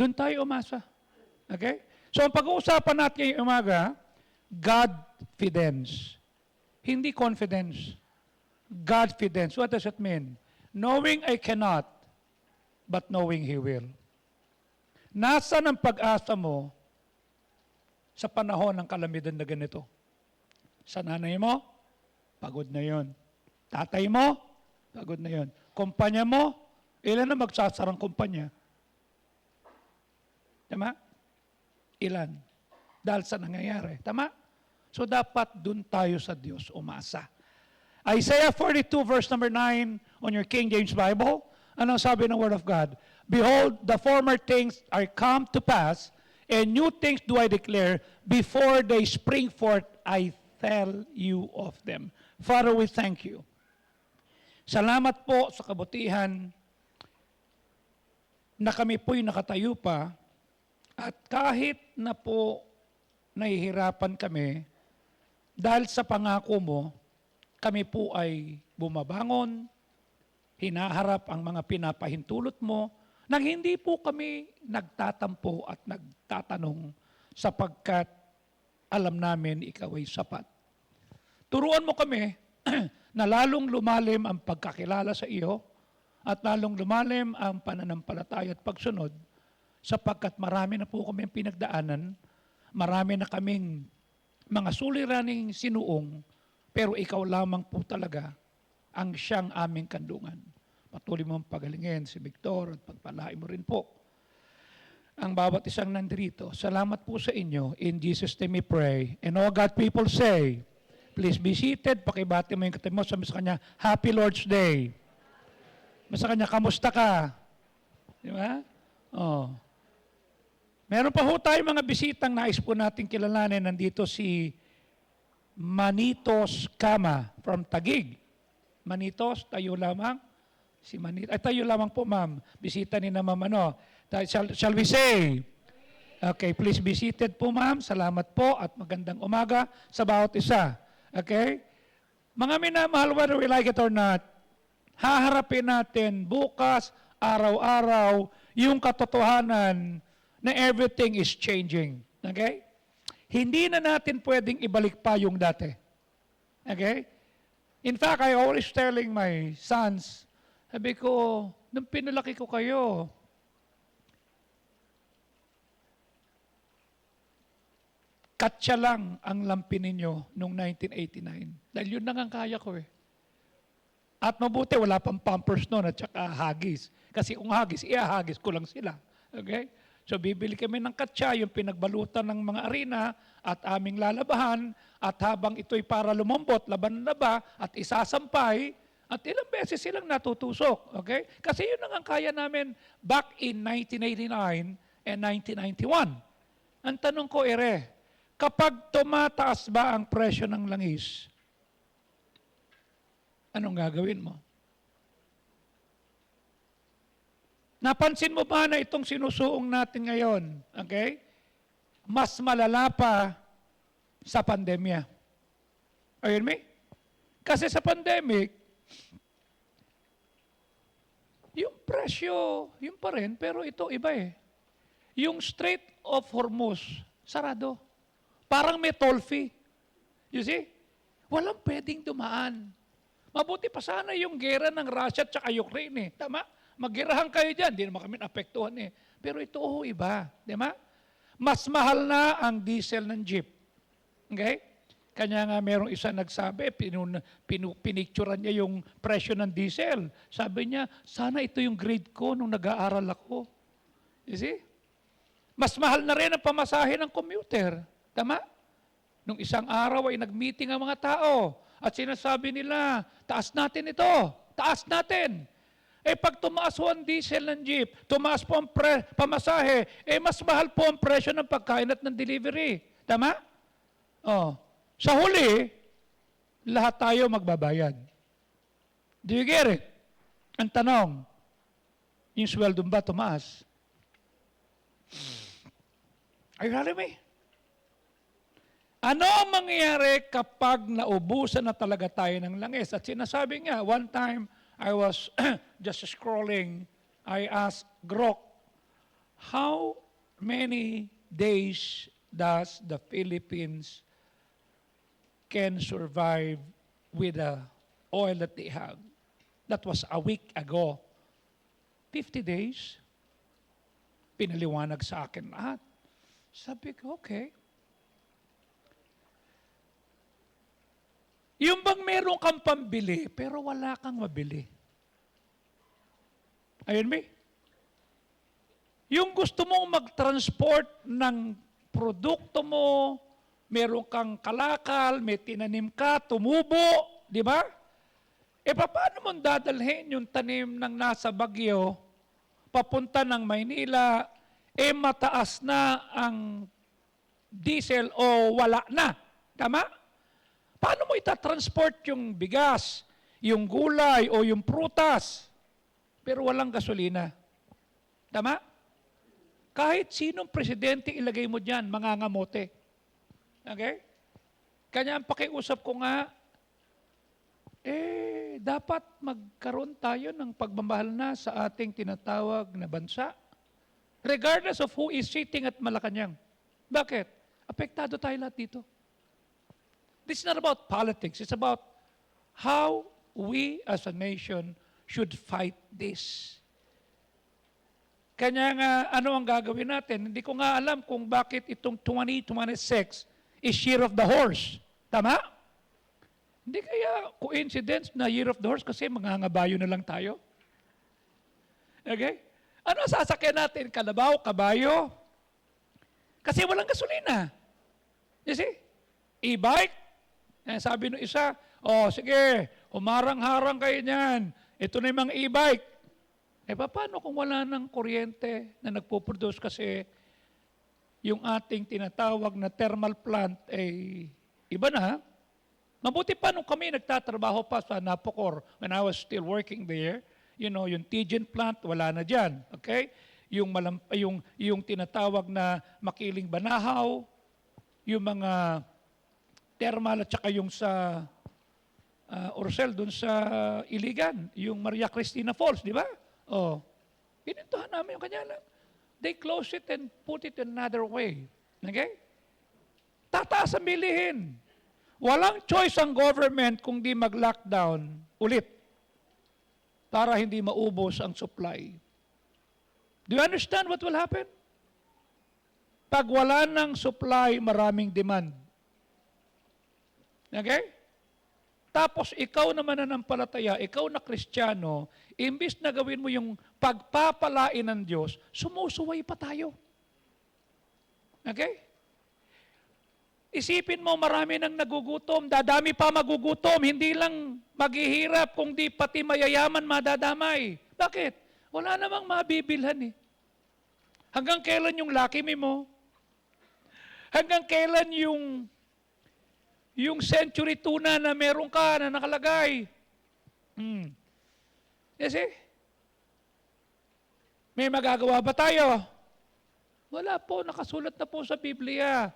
Doon tayo umasa. Okay? So, ang pag-uusapan natin ngayong umaga, Godfidence. Hindi confidence. Godfidence. What does it mean? Knowing I cannot, but knowing He will. Nasaan ang pag-asa mo sa panahon ng kalamidad na ganito? Sa nanay mo, pagod na yon. Tatay mo, pagod na yon. Kumpanya mo, ilan na magsasarang kumpanya? Tama? Ilan? Dahil sa nangyayari. Tama? So dapat dun tayo sa Diyos umasa. Isaiah 42 verse number 9 on your King James Bible. Anong sabi ng Word of God? Behold, the former things are come to pass, and new things do I declare, before they spring forth, I tell you of them. Father, we thank you. Salamat po sa kabutihan na kami po'y nakatayo pa, at kahit na po nahihirapan kami, dahil sa pangako mo, kami po ay bumabangon, hinaharap ang mga pinapahintulot mo, nang hindi po kami nagtatampo at nagtatanong sapagkat alam namin ikaw ay sapat. Turuan mo kami na lalong lumalim ang pagkakilala sa iyo at lalong lumalim ang pananampalataya at pagsunod sapagkat marami na po kami pinagdaanan, marami na kaming mga suliraning sinuong, pero ikaw lamang po talaga ang siyang aming kandungan. Patuloy mong pagalingin si Victor at pagpalain mo rin po ang bawat isang nandito. Salamat po sa inyo. In Jesus' name we pray. And all God people say, please be seated. Pakibati mo yung katabi mo. Sabi sa kanya, Happy Lord's Day. Sa kanya, kamusta ka? Di ba? Oh. Meron pa ho tayo mga bisitang nais po natin kilalanin. Nandito si Manitos Kama from Taguig. Manitos, tayo lamang. Si Manitos. Ay, tayo lamang po, ma'am. Bisita ni na ma'am, ano. Shall we say? Okay, please be seated po, ma'am. Salamat po at magandang umaga sa bawat isa. Okay? Mga minamahal, whether we like it or not, haharapin natin bukas, araw-araw, yung katotohanan na everything is changing. Okay? Hindi na natin pwedeng ibalik pa yung dati. Okay? In fact, I always telling my sons, sabi ko, nung pinalaki ko kayo, katsa lang ang lampi ninyo noong 1989. Dahil yun lang ang kaya ko eh. At mabuti, wala pang Pampers noon at saka hagis. Kasi kung hagis, ihahagis ko lang sila. Okay? So bibili kami ng katsa, yung pinagbalutan ng mga arena at aming lalabahan, at habang ito'y para lumambot, laban-laba at isasampay, at ilang beses silang natutusok. Okay? Kasi yun lang ang kaya namin back in 1989 and 1991. Ang tanong ko, kapag tumataas ba ang presyo ng langis, anong gagawin mo? Napansin mo ba na itong sinusuong natin ngayon, okay? Mas malala pa sa pandemya. Are you with me? Kasi sa pandemic, yung presyo, yun pa rin, pero ito iba eh. Yung Strait of Hormuz, sarado. Parang may toll fee. You see? Walang pwedeng dumaan. Mabuti pa sana yung gera ng Russia at Ukraine eh. Tama? Maggirahan kayo dyan. Hindi naman kami naapektuhan eh. Pero ito iba. Di ba? Mas mahal na ang diesel ng jeep. Okay? Kanya nga merong isa nagsabi, pinicturean niya yung presyo ng diesel. Sabi niya, sana ito yung grade ko nung nag-aaral ako. You see? Mas mahal na rin ang pamasahe ng commuter. Tama? Nung isang araw ay nag-meeting ang mga tao at sinasabi nila, taas natin ito, taas natin. Pag tumaas po ang diesel ng jeep, tumaas po ang pamasahe, mas mahal po ang presyo ng pagkain at ng delivery. Tama? Oh. Sa huli, lahat tayo magbabayad. Do you get it? Ang tanong, yung sweldo ba tumaas? Are you hearing me? Ano ang mangyayari kapag naubusan na talaga tayo ng langis? At sinasabi nga, one time I was just scrolling, I asked Grok, how many days does the Philippines can survive with the oil that they have? That was a week ago. 50 days. Pinaliwanag sa akin lahat. Sabi ko, okay. Yung bang meron kang pambili, pero wala kang mabili. Ayun ba? Yung gusto mong mag-transport ng produkto mo, meron kang kalakal, may tinanim ka, tumubo, di ba? E paano mo dadalhin yung tanim ng nasa Baguio, papunta ng Maynila, mataas na ang diesel o wala na. Tama? Paano mo itatransport yung bigas, yung gulay o yung prutas, pero walang gasolina? Tama? Kahit sinong presidente ilagay mo dyan, mangangamote. Okay? Kanya ang pakiusap ko nga, dapat magkaroon tayo ng pagmamahal na sa ating tinatawag na bansa. Regardless of who is sitting at Malacanang. Bakit? Apektado tayo lahat dito. This is not about politics. It's about how we as a nation should fight this. Kanya nga, ano ang gagawin natin? Hindi ko nga alam kung bakit itong 2026 is Year of the Horse. Tama? Hindi kaya coincidence na Year of the Horse kasi mangangabayo na lang tayo? Okay? Ano sasakyan natin? Kalabaw, kabayo? Kasi walang gasolina. You see? E-bike? Sabi ng isa, sige, humarang-harang kayo niyan. Ito na yung mga e-bike. Paano kung wala ng kuryente na nagpo-produce kasi yung ating tinatawag na thermal plant ay iba na? Mabuti pa nung kami nagtatrabaho pa sa Napocor when I was still working there, yung Tigen plant, wala na dyan. Okay? Yung tinatawag na Makiling Banahaw, yung mga thermal at saka yung sa Orcel, dun sa Iligan, yung Maria Cristina Falls, di ba? Pinintuhan namin yung kanya lang. They close it and put it another way. Okay? Tataas ang bilihin. Walang choice ang government kung di mag-lockdown ulit para hindi maubos ang supply. Do you understand what will happen? Pag wala ng supply, maraming demand. Okay? Tapos ikaw naman na nampalataya, ikaw na Kristiyano, imbis na gawin mo yung pagpapalain ng Diyos, sumusuway pa tayo. Okay? Isipin mo, marami nang nagugutom, dadami pa magugutom, hindi lang maghihirap, kundi pati mayayaman madadamay. Bakit? Wala namang mabibilhan eh. Hanggang kailan yung Lucky Me mo? Hanggang kailan yung century tuna na meron ka na nakalagay? Kasi, may magagawa ba tayo? Wala po, nakasulat na po sa Biblia.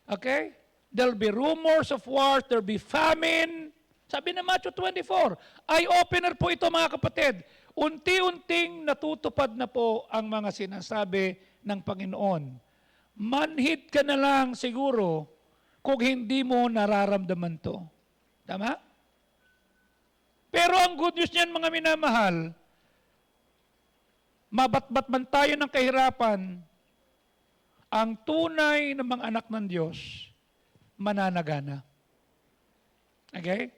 Okay? There'll be rumors of wars, there'll be famine. Sabi na Matthew 24, eye-opener po ito mga kapatid. Unti-unting natutupad na po ang mga sinasabi ng Panginoon. Manhid ka na lang siguro kung hindi mo nararamdaman to. Tama? Pero ang good news niyan mga minamahal, mabatbat man tayo ng kahirapan, ang tunay na mga anak ng Diyos, mananagana. Okay?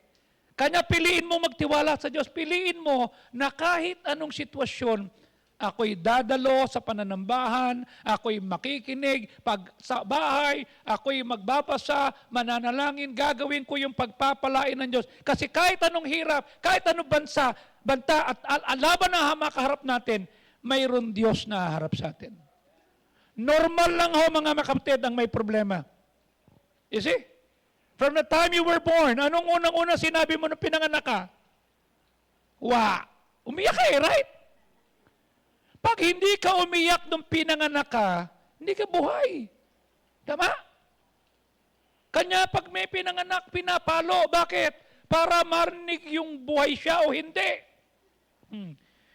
Kanya piliin mo magtiwala sa Diyos. Piliin mo na kahit anong sitwasyon, ako'y dadalo sa pananambahan, ako'y makikinig, pag sa bahay, ako'y magbabasa, mananalangin, gagawin ko yung pagpapalain ng Diyos. Kasi kahit anong hirap, kahit anong banta at laban na makaharap natin, mayroon Diyos na harap sa atin. Normal lang ho mga kapatid ang may problema. You see? From the time you were born, anong unang-unang sinabi mo nung pinanganak ka? Umiyak ka right? Pag hindi ka umiyak nung pinanganak ka, hindi ka buhay. Tama? Kanya pag may pinanganak, pinapalo. Bakit? Para marinig yung buhay siya o hindi.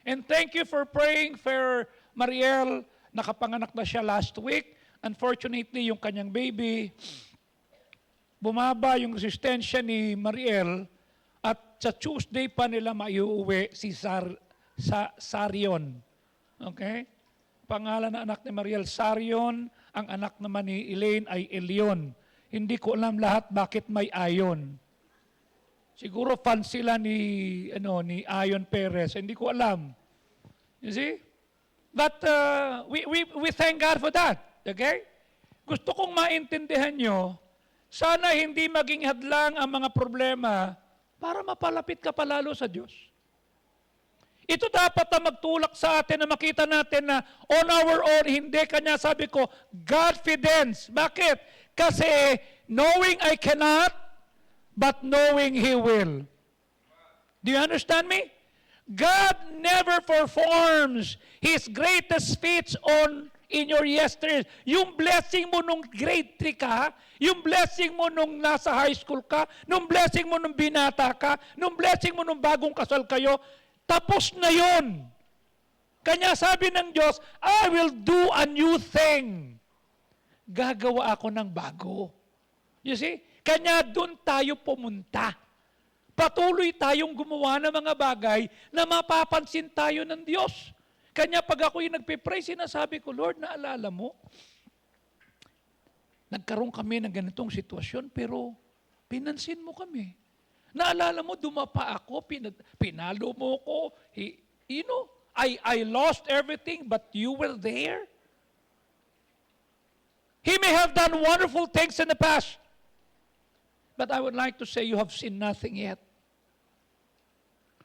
And thank you for praying for Mariel nakapanganak na siya last week. Unfortunately, yung kanyang baby, bumaba yung resistensya ni Mariel at sa Tuesday pa nila maiuwi si Sarion. Okay? Pangalan ng anak ni Mariel, Sarion. Ang anak naman ni Elaine ay Elion. Hindi ko alam lahat bakit may Ayon. Siguro fan sila ni Ayon Perez. Hindi ko alam. You see? But we thank God for that. Okay? Gusto kong maintindihan nyo, sana hindi maging hadlang ang mga problema para mapalapit ka palalo sa Diyos. Ito dapat na magtulak sa atin na makita natin na on our own, hindi. Kanya sabi ko, Godfidence. Bakit? Kasi knowing I cannot, but knowing He will. Do you understand me? God never performs His greatest feats in your yesterday. Yung blessing mo nung grade 3 ka, yung blessing mo nung nasa high school ka, nung blessing mo nung binata ka, nung blessing mo nung bagong kasal kayo, tapos na yun. Kanya sabi ng Diyos, I will do a new thing. Gagawa ako ng bago. You see? Kanya doon tayo pumunta. Patuloy tayong gumawa ng mga bagay na mapapansin tayo ng Diyos. Kanya pag ako'y nagpe-pray, sinasabi ko, Lord, naalala mo, nagkaroon kami ng ganitong sitwasyon, pero pinansin mo kami. Naalala mo, dumapa ako, pinalo mo ko, I lost everything, but you were there. He may have done wonderful things in the past, but I would like to say you have seen nothing yet.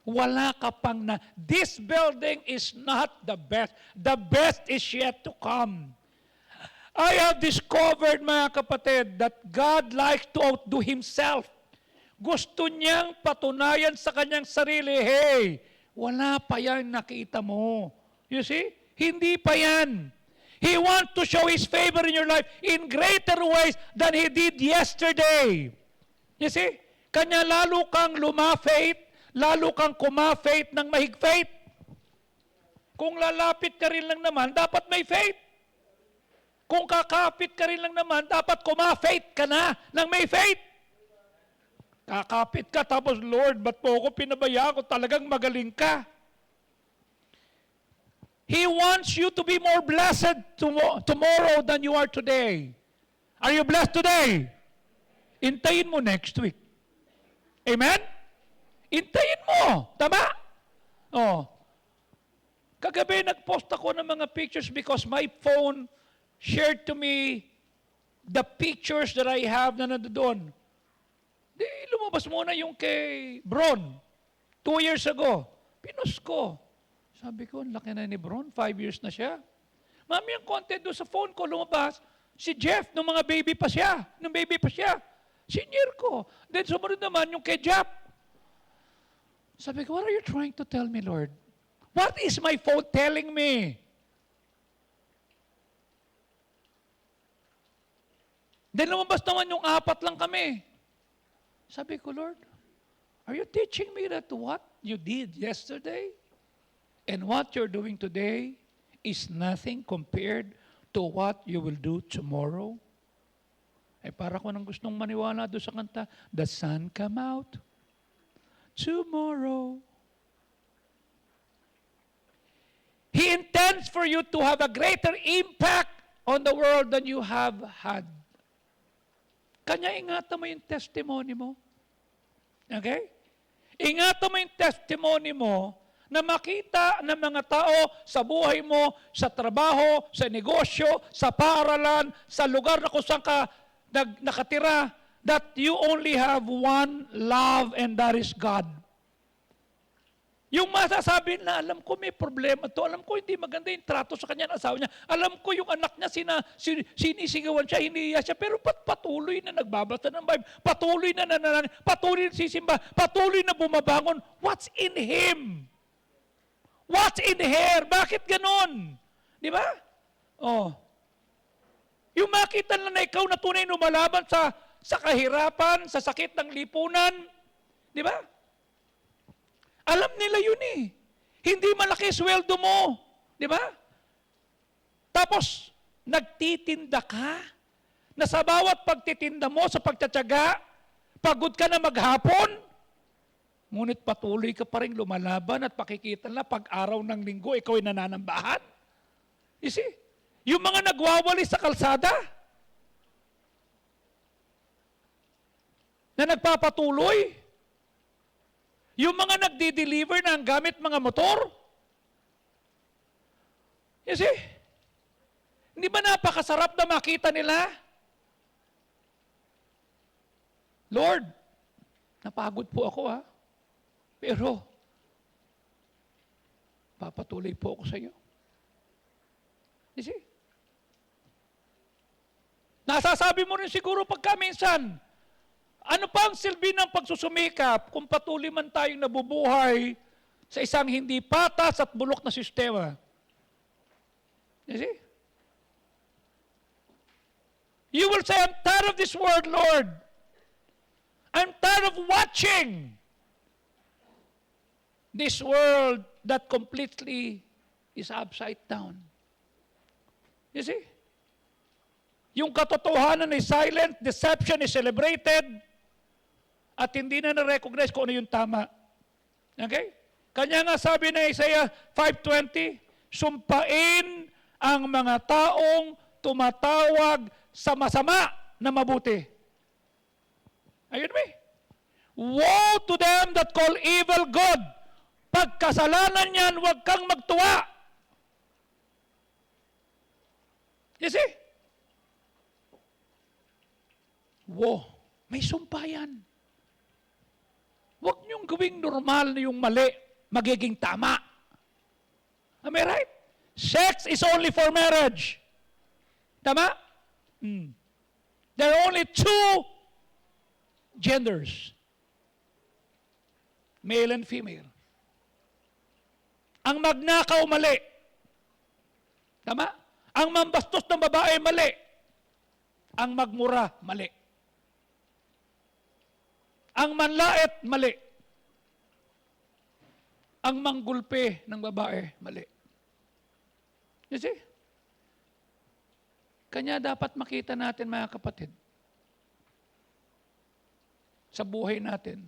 Wala ka pang na. This building is not the best. The best is yet to come. I have discovered, mga kapatid, that God likes to outdo Himself. Gusto niyang patunayan sa kanyang sarili, hey, wala pa yan nakita mo. You see? Hindi pa yan. He wants to show His favor in your life in greater ways than He did yesterday. You see? Kanya lalo kang lumafate, lalo kang kumafate ng mahigfaith. Kung lalapit ka rin lang naman, dapat may faith. Kung kakapit ka rin lang naman, dapat kumafate ka na ng may faith. Kakapit ka, tapos, Lord, ba't po ako pinabayaan ko? Talagang magaling ka. He wants you to be more blessed tomorrow than you are today. Are you blessed today? Intayin mo next week. Amen? Intayin mo. Tama? Oh. Kagabi, nag-post ako ng mga pictures because my phone shared to me the pictures that I have na nandoon. Di, lumabas muna yung kay Bron. 2 years ago. Pinost ko. Sabi ko, ang laki na ni Bron. 5 years na siya. Mami, ang content doon sa phone ko lumabas. Si Jeff, nung mga baby pa siya. Nung baby pa siya. Senior ko. Then sumunod naman yung kay Jeff. Sabi ko, what are you trying to tell me, Lord? What is my phone telling me? Then lumabas naman yung 4 lang kami. Sabi ko, Lord, are you teaching me that what you did yesterday and what you're doing today is nothing compared to what you will do tomorrow? Eh, para ko nang gustong maniwala doon sa kanta, the sun come out tomorrow. He intends for you to have a greater impact on the world than you have had. Kanya ingatan mo yung testimony mo. Okay? Ingatan mo yung testimony mo na makita ng mga tao sa buhay mo, sa trabaho, sa negosyo, sa paaralan, sa lugar na kung saan ka nakatira, that you only have one love and that is God. Yung masasabi na, alam ko may problema to, alam ko hindi maganda yung trato sa kanya ng asawa niya, alam ko yung anak niya sinisigawan siya, hinihiya siya, pero patuloy na nagbabasa ng Bible, patuloy na nananalig, patuloy na sisimba, patuloy na bumabangon. What's in him? What's in her? Bakit ganon? Di ba? Oh. Yung makita na ikaw na tunay lumalaban sa kahirapan, sa sakit ng lipunan, di ba? Alam nila yun eh. Hindi malaki sweldo mo. Di ba? Tapos, nagtitinda ka na sa bawat pagtitinda mo sa pagtatyaga, pagod ka na maghapon, ngunit patuloy ka pa rin lumalaban at pakikita na pag araw ng linggo, ikaw ay nananambahan. You see? Yung mga nagwawali sa kalsada, na nagpapatuloy, yung mga nagdi-deliver ng gamit mga motor, you see? Hindi ba napakasarap na makita nila? Lord, napagod po ako pero papatuloy po ako sa iyo. You see? Nasasabi mo rin siguro pagka minsan, ano pa ang silbi ng pagsusumikap kung patuloy man tayong nabubuhay sa isang hindi patas at bulok na sistema? You see? You will say, I'm tired of this world, Lord. I'm tired of watching this world that completely is upside down. You see? Yung katotohanan ay silent, deception is celebrated, at hindi na na-recognize kung ano yung tama. Okay? Kanya nga sabi na Isaiah 5:20, sumpain ang mga taong tumatawag sa masama na mabuti. Ayun ba? Woe to them that call evil good. Pagkasalanan yan, huwag kang magtuwa. You see? Woe. May sumpa yan. Huwag niyong gawing normal na yung mali, magiging tama. Am I right? Sex is only for marriage. Tama? There are only two genders. Male and female. Ang magnakaw, mali. Tama? Ang mambastos ng babae, mali. Ang magmura, mali. Ang manlait, mali. Ang manggulpe ng babae, mali. You see? Kanya dapat makita natin, mga kapatid, sa buhay natin,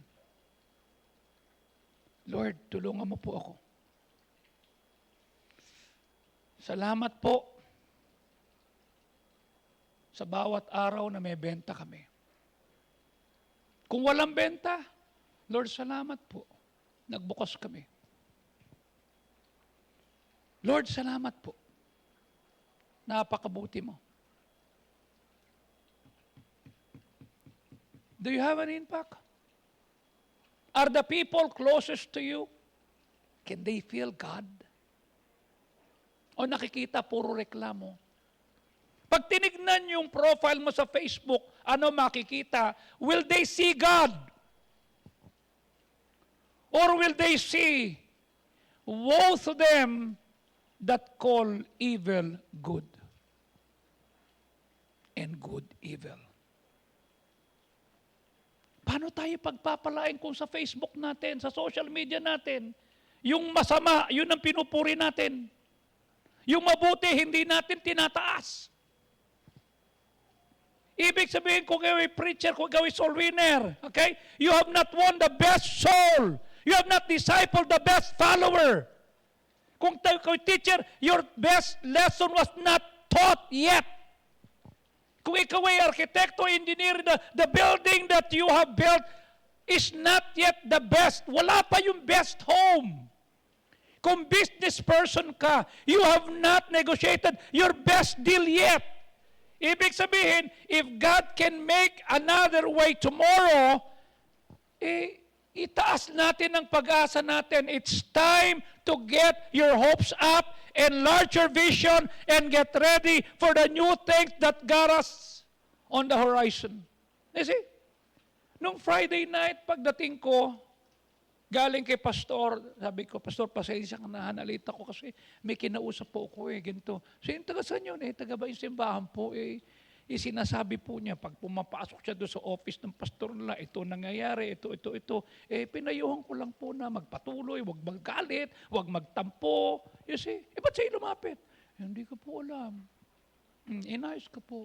Lord, tulungan mo po ako. Salamat po sa bawat araw na may benta kami. Kung walang benta, Lord, salamat po. Nagbukas kami. Lord, salamat po. Napakabuti mo. Do you have an impact? Are the people closest to you? Can they feel God? O nakikita puro reklamo? Pag tinignan yung profile mo sa Facebook, ano makikita? Will they see God? Or will they see, woe to them that call evil good and good evil? Paano tayo pagpapalain kung sa Facebook natin, sa social media natin, yung masama, yun ang pinupuri natin. Yung mabuti, hindi natin tinataas. Ibig sabihin, kung ikaw ay preacher, kung ikaw ay soul winner, okay? You have not won the best soul. You have not discipled the best follower. Kung ikaw ay teacher, your best lesson was not taught yet. Kung ikaw ay arkitekto, engineer, the building that you have built is not yet the best. Wala pa yung best home. Kung business person ka, you have not negotiated your best deal yet. Ibig sabihin, if God can make another way tomorrow, itaas natin ang pag-asa natin. It's time to get your hopes up, enlarge your vision, and get ready for the new things that got us on the horizon. You see? Nung Friday night, pagdating ko, galing kay Pastor, sabi ko, Pastor, pasensya ka na, nalita ko kasi may kinausap po ko ganito. So yung taga saan yun taga ba yung simbahan po sinasabi po niya, pag pumapasok siya doon sa office ng pastor nila, ito nangyayari, ito. Pinayuhan ko lang po na magpatuloy, wag magalit, wag magtampo. You see? Ba't siya lumapit? Hindi ko po alam. Inayos ko po.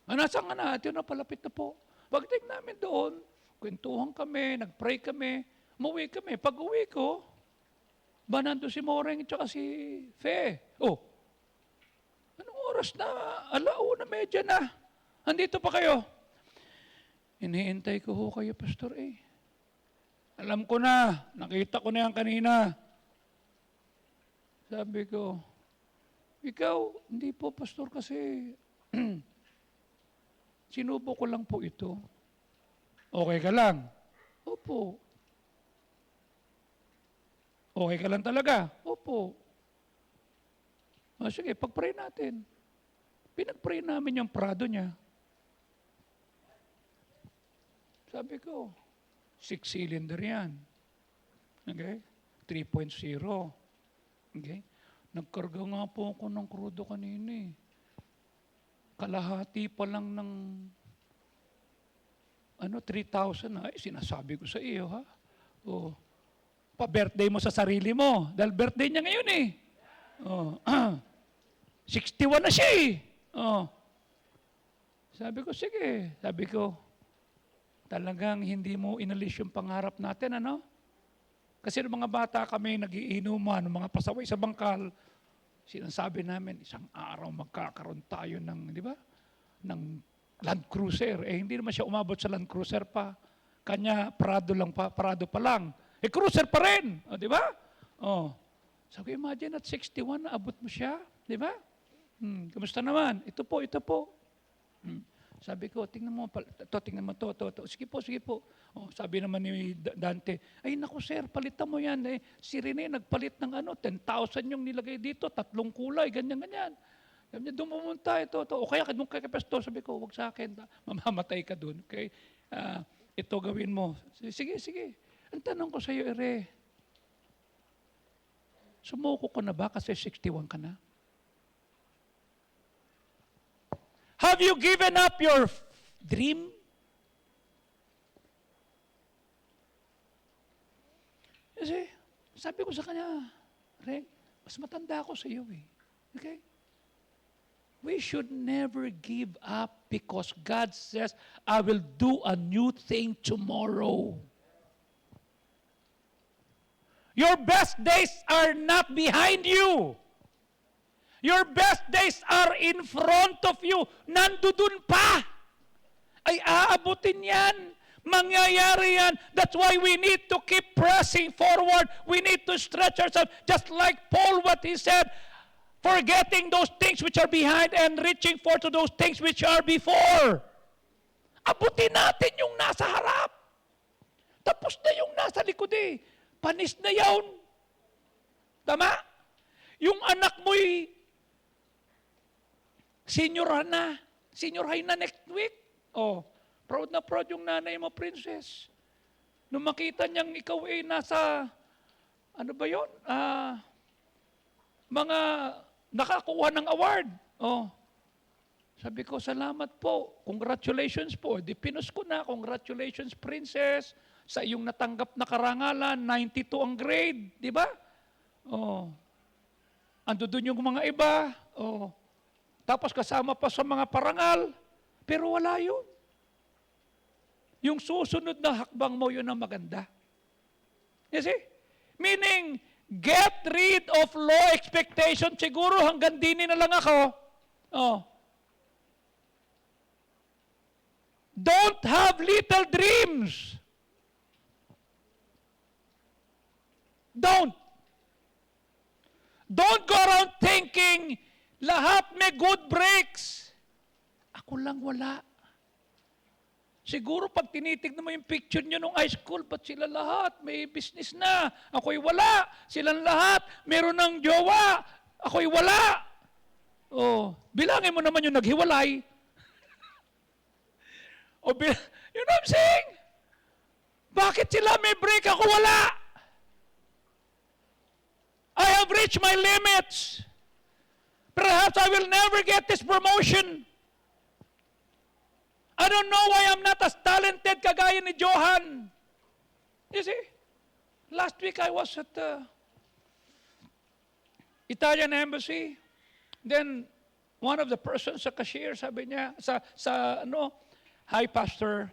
Nasaan ka na? Ito na, palapit na po. Pagdating namin doon, kwentuhan kami, nag-pray kami, umuwi kami. Pag uwi ko, nandun si Moreng at si Fe. Oh, anong oras na? 1:30 na. Andito pa kayo. Hinihintay ko ho kayo, Pastor A. Alam ko na, nakita ko na yan kanina. Sabi ko, ikaw, hindi po, Pastor, kasi sinubo ko lang po ito. Okay ka lang? Opo. Okay ka lang talaga? Opo. Sige, pag-pray natin. Pinag-pray namin yung prado niya. Sabi ko, 6-cylinder yan. Okay? 3.0. Okay? Nagkarga nga po ako ng krudo kanina eh. Kalahati pa lang ng 3,000. Ay, sinasabi ko sa iyo, ha? Oh, pa-birthday mo sa sarili mo. Dahil birthday niya ngayon eh. Oh, 61 na siya eh. Oh. Sabi ko, sige. Sabi ko, talagang hindi mo inalis yung pangarap natin, ano? Kasi ng mga bata kami nagiinuman, mga pasaway sa bangkal, sinasabi namin, isang araw magkakaroon tayo ng, di ba? Ng Land Cruiser. Hindi naman siya umabot sa Land Cruiser pa. Kanya, Prado pa lang. Cruiser pa rin. Di ba? Sabi ko, imagine at 61, naabot mo siya. Di ba? Kamusta naman? Ito po. Sabi ko, tingnan mo to. Sige po. Sabi naman ni Dante, ay naku sir, palitan mo yan. Si Rene nagpalit ng 10,000 yung nilagay dito, 3 kulay, ganyan. Sabi niya, doon pumunta ito. O kaya doon kay Pastor, sabi ko, wag sa akin, mamamatay ka doon. Okay? Ito gawin mo. Sige. Ang tanong ko sa iyo, Ere, sumuko ka na ba kasi 61 ka na? Have you given up your dream? Kasi, sabi ko sa kanya, Re, mas matanda ako sa iyo eh. Okay? We should never give up because God says, I will do a new thing tomorrow. Your best days are not behind you. Your best days are in front of you. Nandudun pa. Ay aabutin yan. Mangyayari yan. That's why we need to keep pressing forward. We need to stretch ourselves. Just like Paul, what he said, forgetting those things which are behind and reaching forth to those things which are before. Abutin natin yung nasa harap. Tapos na yung nasa likod eh. Panis na yun. Tama? Yung anak mo'y senior high na next week. Proud na proud yung nanay mo, princess. Nung makita niyang ikaw ay nasa, mga nakakuha ng award. Sabi ko, salamat po. Congratulations po. Pinos ko na. Congratulations, princess. Sa iyong natanggap na karangalan, 92 ang grade. Di ba? Ando doon yung mga iba. Tapos kasama pa sa mga parangal. Pero wala yun. Yung susunod na hakbang mo, yun ang maganda. You see? Meaning, get rid of low expectation. Siguro hanggang dini na lang ako. Don't have little dreams. Don't go around thinking, lahat may good breaks. Ako lang wala. Siguro pag tinitignan mo yung picture nyo nung high school, ba't sila lahat may business na? Ako'y wala. Silang lahat meron ng jowa. Ako'y wala. Bilangin mo naman yung naghiwalay. You know what I'm saying? Bakit sila may break? Ako wala. I have reached my limits. Perhaps I will never get this promotion. I don't know why I'm not as talented kagaya ni Johan. You see? Last week I was at the Italian Embassy. Then, one of the persons sa cashier, sabi niya, "Hi, Pastor."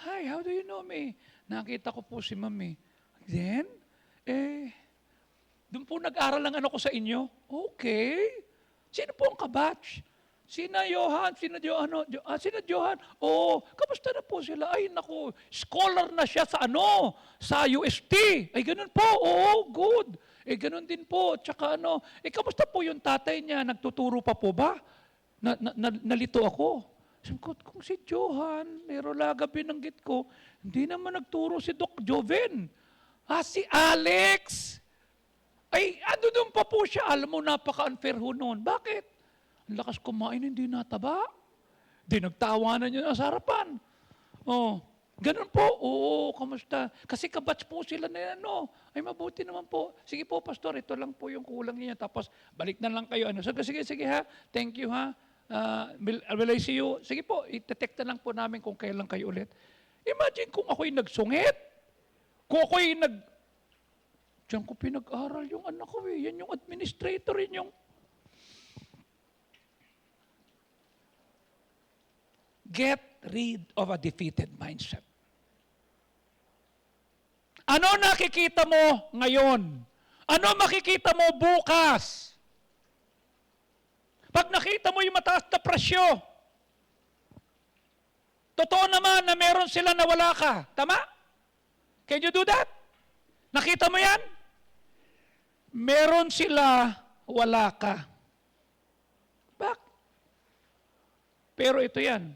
"Hi, how do you know me?" "Nakita ko po si Mami." Then, doon po nag-aral lang ko sa inyo. "Okay. Sino po ang kabatch?" Sina Johan, sina Johan. "Oh, kamusta na po sila?" "Ay, naku, scholar na siya sa UST." "Ay, ganun po." "Oo, good." Ganun din po. Tsaka kamusta po yung tatay niya? Nagtuturo pa po ba? Nalito ako. Sabi ko, kung si Johan, Nerolaga binanggit ko, hindi naman nagturo si Doc Joven. Si Alex. Ay, doon pa po siya. Alam mo, napaka-unfair ho noon. Bakit? Ang lakas kumain, hindi nataba. Di nagtawanan niya sa harapan. Ganun po. "Oo, kamusta?" Kasi kabatch po sila na "Ay, mabuti naman po. Sige po, Pastor, ito lang po yung kulang niya. Tapos, balik na lang kayo." Sige ha. Thank you ha. Will I see you? Sige po, i-detect na lang po namin kung kailan kayo ulit. Imagine kung ako'y nagsungit. Kung ako'y diyan ko pinag-aral yung anak ko Yan yung administrator, yung get rid of a defeated mindset. Ano nakikita mo ngayon? Ano makikita mo bukas? Pag nakita mo yung mataas na presyo, totoo naman na meron sila na wala ka. Tama? Can you do that? Nakita mo yan? Meron sila, wala ka. Pero ito yan.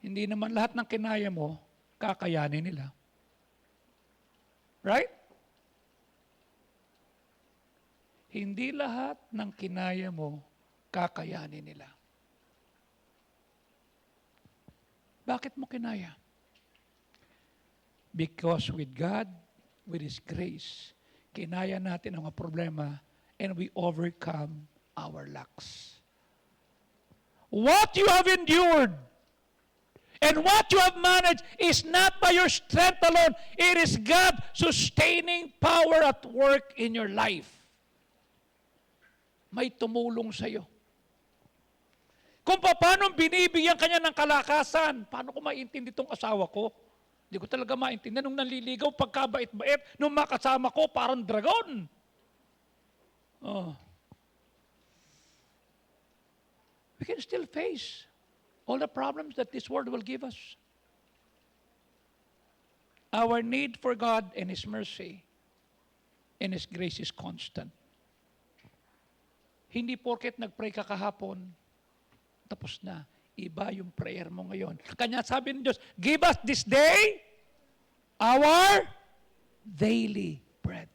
Hindi naman lahat ng kinaya mo, kakayanin nila. Right? Hindi lahat ng kinaya mo, kakayanin nila. Bakit mo kinaya? Because with God, with His grace, kinaya natin ang mga problema and we overcome our lacks. What you have endured and what you have managed is not by your strength alone. It is God sustaining power at work in your life. May tumulong sa iyo. Kung paano binibigyan kanya ng kalakasan, paano ko maintindihan itong asawa ko? Hindi ko talaga maintindihan. Nung nanliligaw, pagkabait-bait, nung makasama ko, parang dragon. We can still face all the problems that this world will give us. Our need for God and His mercy and His grace is constant. Hindi porket nag-pray ka kahapon, tapos na. Iba yung prayer mo ngayon. Kanya sabi ng Diyos, give us this day our daily bread.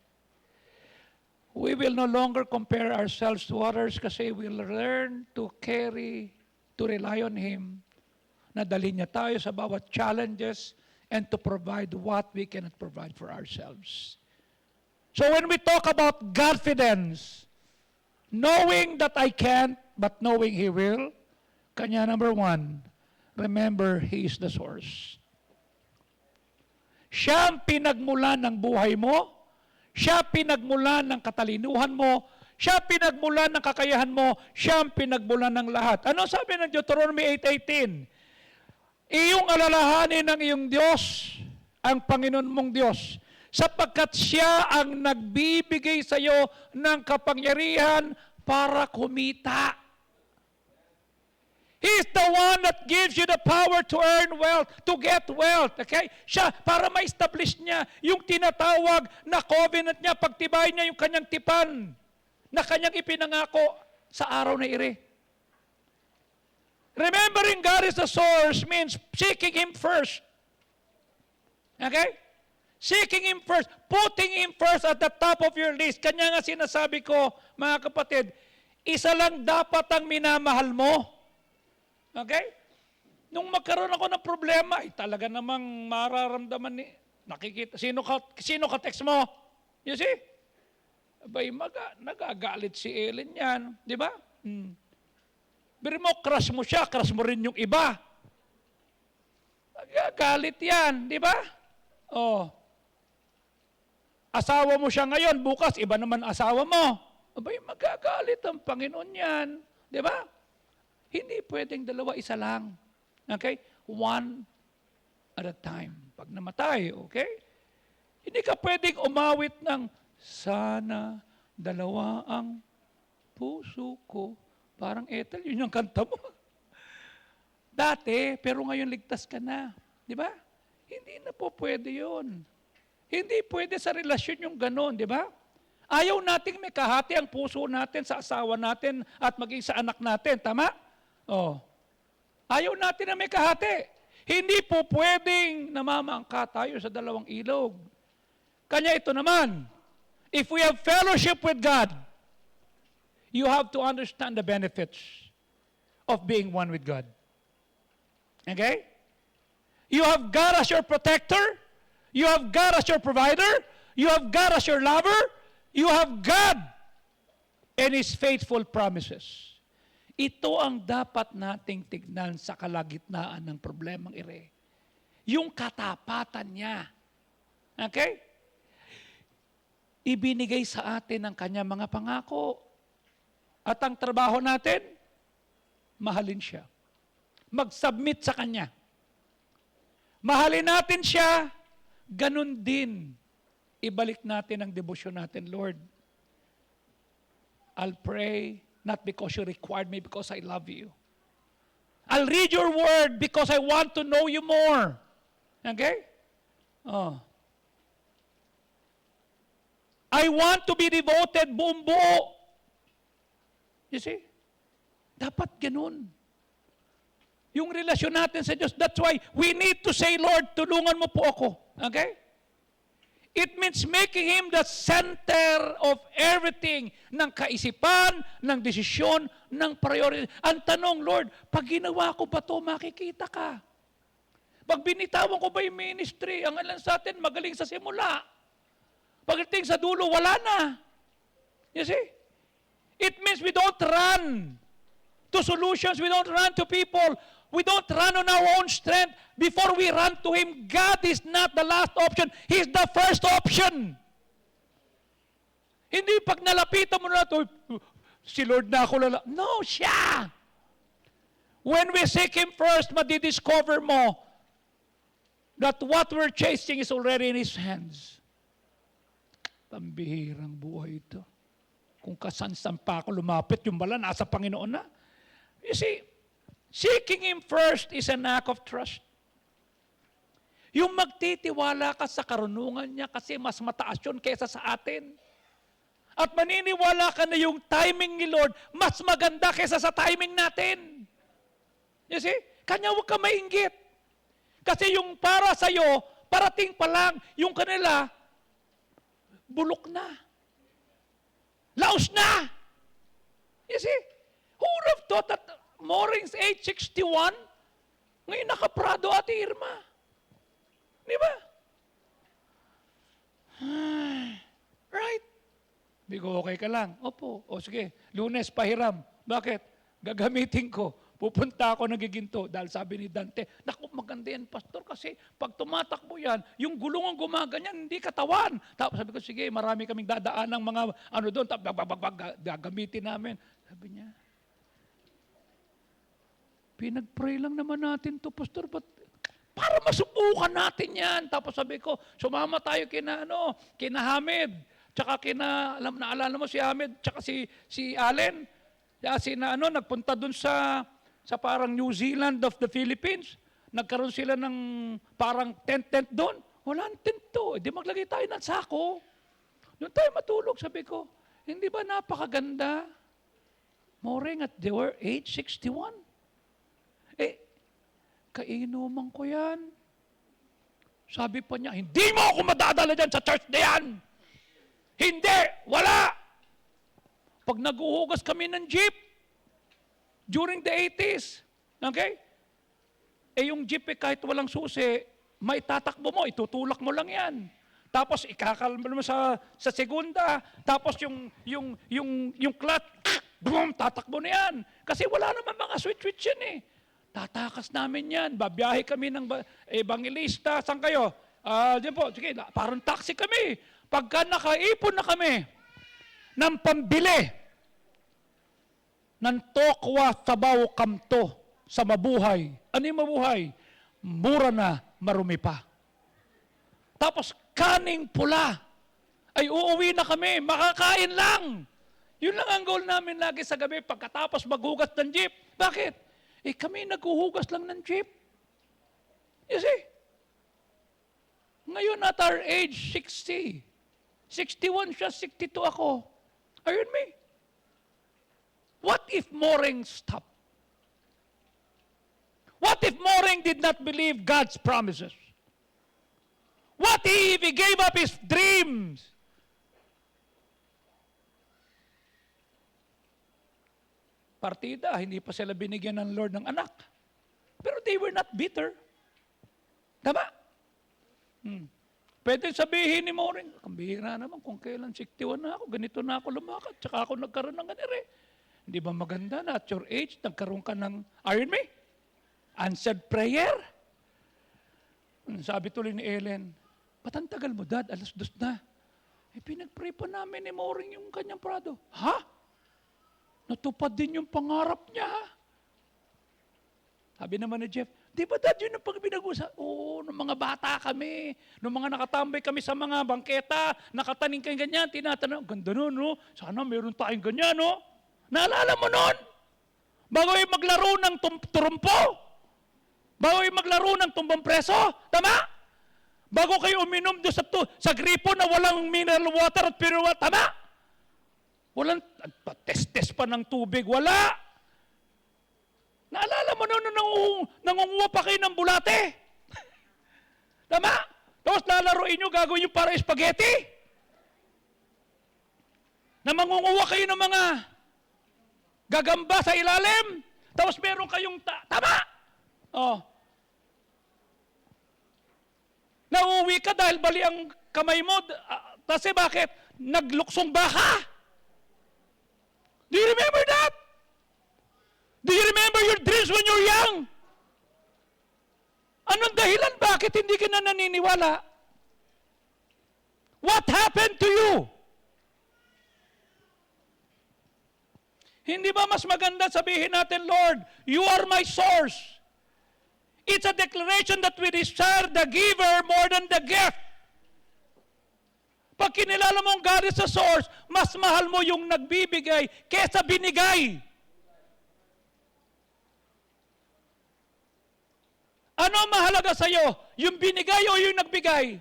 We will no longer compare ourselves to others kasi we'll learn to rely on Him, na dalhin niya tayo sa bawat challenges and to provide what we cannot provide for ourselves. So when we talk about confidence, knowing that I can't, but knowing He will, kanya number one, remember He is the source. Siya ang pinagmulan ng buhay mo, siya pinagmulan ng katalinuhan mo, siya pinagmulan ng kakayahan mo, siya ang pinagmulan ng lahat. Ano sabi ng Deuteronomy 8:18? Iyong alalahanin ng iyong Diyos, ang Panginoon mong Diyos, sapagkat siya ang nagbibigay sa iyo ng kapangyarihan para kumita. He's the one that gives you the power to earn wealth, to get wealth. Okay? Siya, para ma-establish niya yung tinatawag na covenant niya, pagtibay niya yung kanyang tipan na kanyang ipinangako sa araw na ire. Remembering God is the source means seeking Him first. Okay? Seeking Him first. Putting Him first at the top of your list. Kanya nga sinasabi ko, mga kapatid, isa lang dapat ang minamahal mo. Okay? Nung magkaroon ako ng problema, talaga namang mararamdaman nakikita. Sino ka text mo? You see? Abay, nagagalit si Ellen yan. Di ba? Pero mo, crush mo siya, crush mo rin yung iba. Nagagalit yan. Di ba? Asawa mo siya ngayon, bukas, iba naman asawa mo. Abay, magagalit ang Panginoon yan. Di ba? Hindi pwedeng dalawa, isa lang. Okay? One at a time. Pag namatay, okay? Hindi ka pwedeng umawit ng, sana dalawa ang puso ko. Parang Ethel, yun yung kanta mo. Dati, pero ngayon ligtas ka na. Di ba? Hindi na po pwede yun. Hindi pwede sa relasyon yung ganon, di ba? Ayaw nating may kahati ang puso natin sa asawa natin at maging sa anak natin. Tama? Oh. Ayaw natin na may kahati. Hindi po pwedeng namamangka tayo sa dalawang ilog. Kanya ito naman, if we have fellowship with God, you have to understand the benefits of being one with God. Okay? You have God as your protector. You have God as your provider. You have God as your lover. You have God and His faithful promises. Ito ang dapat nating tignan sa kalagitnaan ng problemang ire. Yung katapatan niya. Okay? Ibinigay sa atin ang kanya mga pangako. At ang trabaho natin, mahalin siya. Mag-submit sa kanya. Mahalin natin siya, ganun din. Ibalik natin ang debosyon natin, Lord. I'll pray not because you required me, because I love you. I'll read your word because I want to know you more. Okay? Oh. I want to be devoted buong buo. You see? Dapat ganun. Yung relasyon natin sa Diyos, that's why we need to say, Lord, tulungan mo po ako. Okay? It means making Him the center of everything, ng kaisipan, ng desisyon, ng priority. Ang tanong, Lord, pag ginawa ko ba ito, makikita ka. Pag binitawan ko ba yung ministry, ang alam sa atin, magaling sa simula. Pagdating sa dulo, wala na. You see? It means we don't run to solutions, we don't run to people, we don't run on our own strength. Before we run to Him, God is not the last option. He's the first option. Hindi pag nalapitan mo na ito, si Lord na ako lala. No, siya. When we seek Him first, madidiscover mo that what we're chasing is already in His hands. Pambihirang buhay ito. Kung kasan-san pa ako lumapit, yung bala, nasa Panginoon na. You see, seeking Him first is an act of trust. Yung magtitiwala ka sa karunungan niya kasi mas mataas yun kaysa sa atin. At maniniwala ka na yung timing ni Lord mas maganda kaysa sa timing natin. You see? Kanya huwag ka mainggit. Kasi yung para sa'yo, parating pa lang, yung kanila, bulok na. Laos na. You see? Who would have thought that moorings 861, ngayon nakaprado Ate Irma? Di ba? Right? Bigo, okay ka lang. Opo. O sige, Lunes, pahiram. Bakit? Gagamitin ko. Pupunta ako nagiginto. Dahil sabi ni Dante, naku, maganda yan, Pastor, kasi pag tumatakbo yan, yung gulong ang gumaganyan, hindi katawan. Tapos sabi ko, sige, marami kaming dadaan ng mga ano doon, gagamitin namin. Sabi niya, pinag-pray lang naman natin to, Pastor, para masubukan natin yan. Tapos sabi ko, sumama tayo kina Hamid, tsaka naalala mo si Hamid, tsaka si Allen, nagpunta dun sa parang New Zealand of the Philippines. Nagkaroon sila ng parang tent doon. Walang tent to. Di maglagay tayo ng sako. Doon tayo matulog, sabi ko. Hindi ba napakaganda? Mooring at they were 861. Kainuman ko yan. Sabi pa niya, hindi mo ako madadala dyan sa church na yan. Hindi, wala. Pag nag-uhugas kami ng jeep, during the 80s, okay? Yung jeep kahit walang susi, may tatakbo mo, itutulak mo lang yan. Tapos ikakalma mo sa segunda, tapos yung clutch, boom, tatakbo na yan. Kasi wala naman mga switch yan eh. Tatakas namin yan. Babiyahe kami ng evangelista. Saan kayo? Diyan po. Sige, parang taxi kami. Pagka nakaipon na kami, ng pambili ng tokwa sabaw kamto sa mabuhay. Ano yung mabuhay? Mura na, marumi pa. Tapos kaning pula. Ay uuwi na kami, makakain lang. Yun lang ang goal namin lagi sa gabi pagkatapos maghugas ng jeep. Bakit? Kami naghuhugas lang ng jeep. You see? Ngayon at our age, 60. 61 siya, 62 ako. Are you with me? What if Moring stopped? What if Moring did not believe God's promises? What if he gave up his dreams? Partida, hindi pa sila binigyan ng Lord ng anak. Pero they were not bitter. Tama? Pwede sabihin ni Moring, kambihira naman kung kailan 61 na ako, ganito na ako lumakad, tsaka ako nagkaroon ng ganire. Hindi ba maganda na at your age, nagkaroon ka ng, are you with me? Answered prayer? Sabi tuloy ni Ellen, ba't ang tagal mo, Dad? 2:00 na. Pinag-pray pa namin ni Moring yung kanyang prado. Ha? Natupad din yung pangarap niya. Sabi naman ni Jeff, di ba Dad, yun ang pag-binag-usap? Oo, nung mga bata kami, nung mga nakatambay kami sa mga bangketa, nakataning kayo ganyan, tinatanong, ganda nun, no? Sana meron tayong ganyan, no? Naalala mo nun? Bago yung maglaro ng turumpo? Bago yung maglaro ng tumbang preso? Tama? Bago kayo uminom doon sa gripo na walang mineral water at pure water? Tama? Walang, test pa ng tubig, wala. Naalala mo nung nangunguha pa kayo ng bulate? Tama? Tapos lalaroin nyo, gagawin nyo para spaghetti? Na mangunguha kayo ng mga gagamba sa ilalim? Tapos meron kayong, tama? Oh. Nauwi ka dahil bali ang kamay mo, kasi bakit? Nagluksong baka? Do you remember that? Do you remember your dreams when you're young? Anong dahilan bakit hindi ka na naniniwala? What happened to you? Hindi ba mas maganda sabihin natin, Lord, you are my source. It's a declaration that we desire the giver more than the gift. Pag kinilala mong God is a source, mas mahal mo yung nagbibigay kesa binigay. Ano ang mahalaga sa'yo? Yung binigay o yung nagbigay?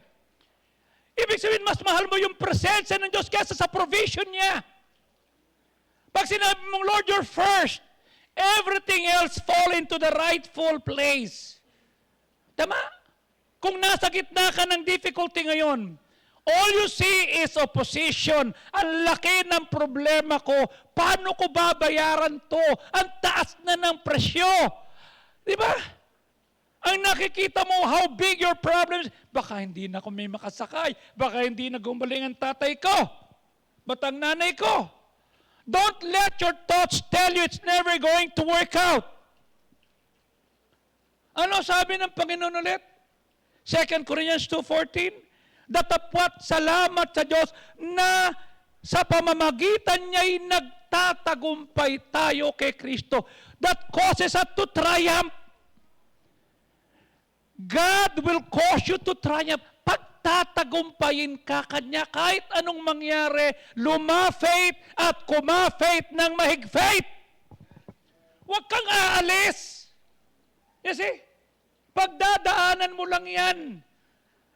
Ibig sabihin, mas mahal mo yung presensya ng Diyos kesa sa provision niya. Pag sinabi mong, Lord, you're first, everything else fall into the rightful place. Tama? Kung nasa gitna ka ng difficulty ngayon, all you see is opposition. Ang laki ng problema ko. Paano ko babayaran to? Ang taas na ng presyo. Di ba? Ang nakikita mo, how big your problems. Baka hindi na ako may makasakay. Baka hindi na gumaling ang tatay ko. Ba't ang nanay ko? Don't let your thoughts tell you it's never going to work out. Ano sabi ng Panginoon ulit? 2 Corinthians 2:14, datapwat salamat sa Diyos na sa pamamagitan niya'y nagtatagumpay tayo kay Kristo. That causes us to triumph. God will cause you to triumph. Pagtatagumpayin ka Kanya kahit anong mangyari, lumafate at kumafate ng mahigfate. Huwag kang aalis. You see? Pagdadaanan mo lang yan.